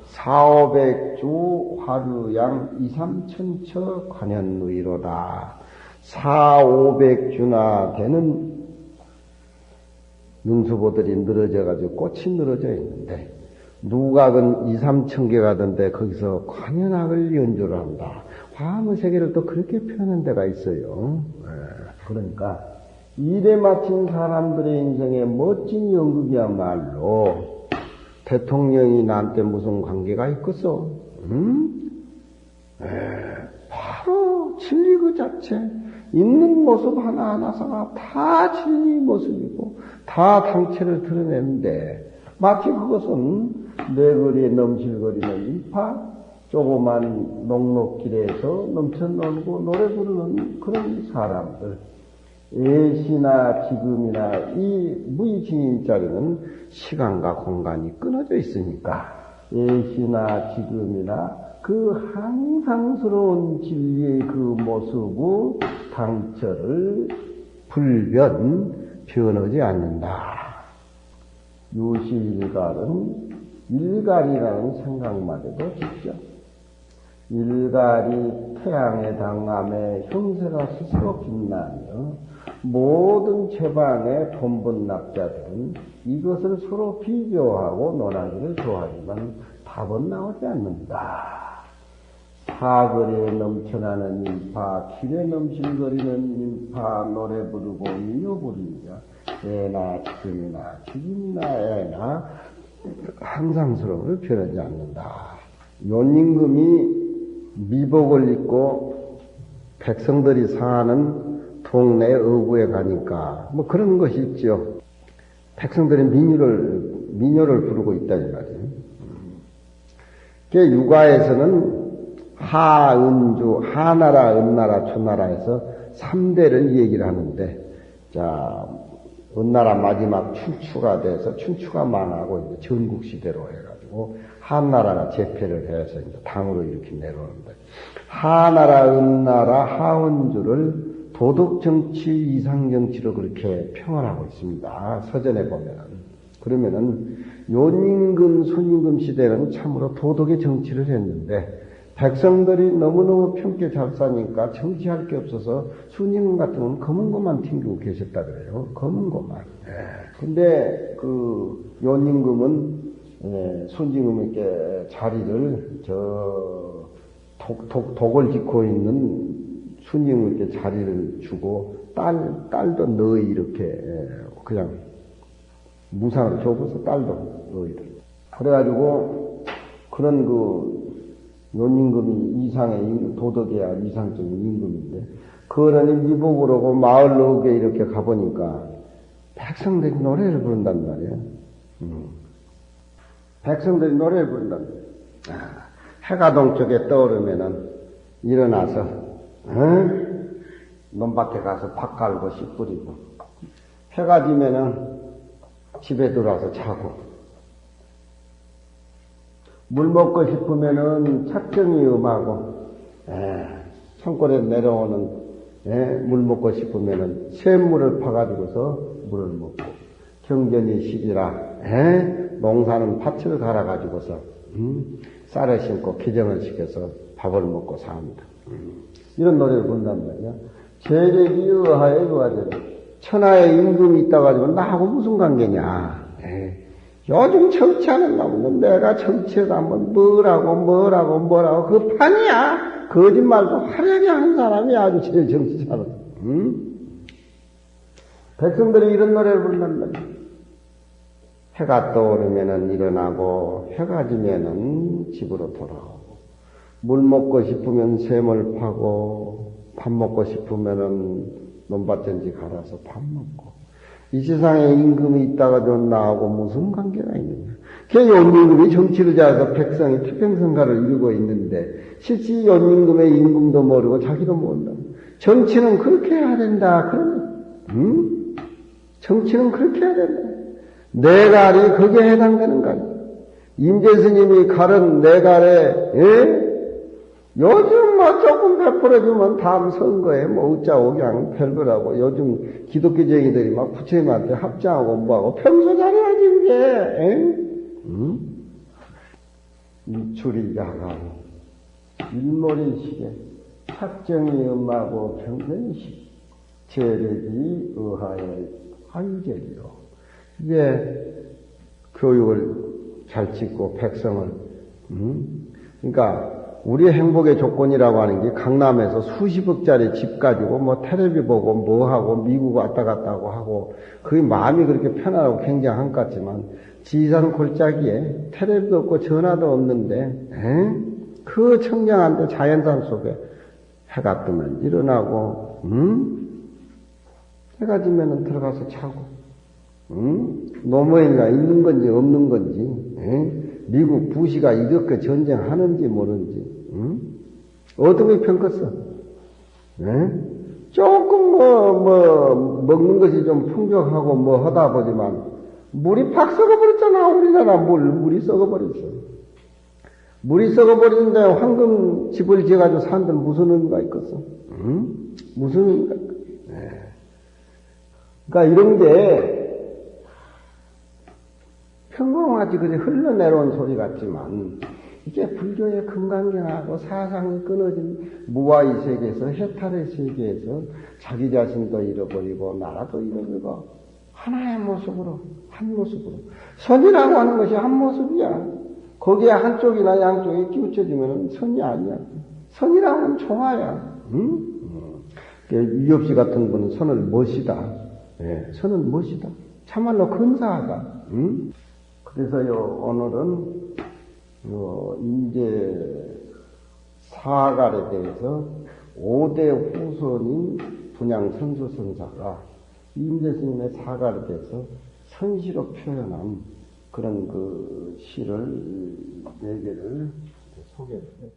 4,500주 화류양 2,3천처 관현의로다. 4,500주나 되는 능수보들이 늘어져가지고 꽃이 늘어져 있는데 누각은 2,3천 개가 던데 거기서 관현악을 연주를 한다. 화음의 세계를 또 그렇게 표현한 데가 있어요. 그러니까 일에 마친 사람들의 인생에 멋진 연극이야말로 대통령이 나한테 무슨 관계가 있겠어? 바로 진리 그 자체. 있는 모습 하나하나가 다 진리 모습이고 다 당체를 드러내는데 마치 그것은 내 거리에 넘실거리는 인파, 조그만 녹록길에서 넘쳐놀고 노래 부르는 그런 사람들. 예시나 지금이나 이 무의징인 자리는 시간과 공간이 끊어져 있으니까 예시나 지금이나 그 항상스러운 진리의 그 모습의 당처를 변하지 않는다. 유시일갈은 일갈이라는 생각만 해도 쉽죠. 일갈이 태양의 당함에 형세가 스스로 빛나며 모든 제방의 본분납자들은 이것을 서로 비교하고 논하기를 좋아하지만 답은 나오지 않는다. 사거리에 넘쳐나는 인파, 길에 넘실거리는 인파, 노래 부르고 민요 부르니까 애나 지금이나 애나 항상스러움을 표현하지 않는다. 요임금이 미복을 입고 백성들이 사는 동네 어구에 가니까 뭐 그런 것이 있죠. 백성들이 민요를 부르고 있다는 말이에요. 육아에서는 하은주, 하나라, 은나라, 초나라에서 3대를 얘기를 하는데, 자, 은나라 마지막 춘추가 돼서 춘추가 망하고 이제 전국시대로 해가지고 한나라가 재패를 해서 이제 당으로 이렇게 내려오는데, 하나라, 은나라, 하은주를 도덕정치, 이상정치로 그렇게 평언하고 있습니다. 서전에 보면은. 그러면은, 요임금, 순임금 시대는 참으로 도덕의 정치를 했는데, 백성들이 너무너무 평게 잘 사니까 정치할 게 없어서 순임금 같은 건 검은 것만 튕기고 계셨다 그래요. 검은 것만. 근데 그 요임금은 순임금에게 자리를 저 독을 짓고 있는 스님에게 자리를 주고, 딸도 너희 이렇게, 그냥, 무상으로 줘서 딸도 너희들. 그래가지고, 그런 연임금이 이상의 도덕이야 이상적인 임금인데, 그러니 미복으로 마을 너게 이렇게 가보니까, 백성들이 노래를 부른단 말이야. 백성들이 노래를 부른단 말이야. 해가 동쪽에 떠오르면은, 일어나서, 논밭에 가서 밥 갈고 씨 뿌리고, 해가 지면은 집에 들어와서 자고, 물 먹고 싶으면은 착정이 음하고, 산골에 내려오는, 물 먹고 싶으면은 샘물을 파가지고서 물을 먹고, 경전이 시기라, 농사는 밭을 갈아가지고서, 쌀을 심고 기정을 시켜서 밥을 먹고 삽니다. 이런 노래를 부른단 말이야. 재력이 의하에 의하되 천하에 임금이 있다 가지고 나하고 무슨 관계냐. 요즘 정치하는 놈은 내가 정치에서 한번 뭐라고 그 판이야. 거짓말도 화려하게 하는 사람이 아주 제일 정치 잘하다. 백성들이 이런 노래를 부른단 말이야. 해가 떠오르면은 일어나고 해가 지면은 집으로 돌아오고, 물 먹고 싶으면 샘을 파고, 밥 먹고 싶으면은 논밭전지 갈아서 밥 먹고, 이 세상에 임금이 있다가도 나하고 무슨 관계가 있느냐. 그 연임금이 정치를 잘해서 백성이 태평성가를 이루고 있는데, 실제 연임금의 임금도 모르고 자기도 모른다. 정치는 그렇게 해야 된다. 그러면, 정치는 그렇게 해야 된다. 내 갈이 거기에 해당되는 갈. 임재스님이 갈은 내 갈에, 요즘 조금 베풀어주면 다음 선거에 어쩌고 그냥 별거라고. 요즘 기독교쟁이들이 부처님한테 합장하고 뭐하고 평소 잘해야지 그게. 이출이 야간 일몰이시게 착정이 음하고 평전이시 재력이 의하에 화유제리요. 이게 교육을 잘 짓고 백성을 그러니까 우리의 행복의 조건이라고 하는 게 강남에서 수십억짜리 집 가지고 텔레비 보고 뭐하고 미국 왔다 갔다 하고 그게 마음이 그렇게 편안하고 굉장한 것 같지만 지상 골짜기에 텔레비도 없고 전화도 없는데 그 청량한데 자연산 속에 해가 뜨면 일어나고 해가 지면은 들어가서 자고 노무현이가 있는 건지 없는 건지 미국 부시가 이렇게 전쟁하는지 모르는지 어떻게 평가써? 조금 먹는 것이 좀 풍족하고 하다 보지만 물이 팍 썩어버렸잖아. 우리나라 물이 썩어버렸어. 물이 썩어버리는데 황금 집을 지어가지고 사람들 무슨 의미가 있겠어? 무슨 의미가 있겠어? 그러니까 이런 게 평범하지 그래 흘러내려온 소리 같지만 이게 불교의 금강경하고 사상이 끊어진 무아의 세계에서 해탈의 세계에서 자기 자신도 잃어버리고 나라도 잃어버리고 하나의 모습으로 한 모습으로 선이라고 하는 것이 한 모습이야. 거기에 한쪽이나 양쪽이 끼우쳐지면 선이 아니야. 선이라고 하면 총화야. 유엽씨 같은 분은 선을 멋이다. 선은 멋이다. 참말로 근사하다. 그래서요, 오늘은, 인제 사갈에 대해서 5대 후손인 분양선수선사가 인제 스님의 사갈에 대해서 선시로 표현한 그런 시를, 얘기를 소개를 해요.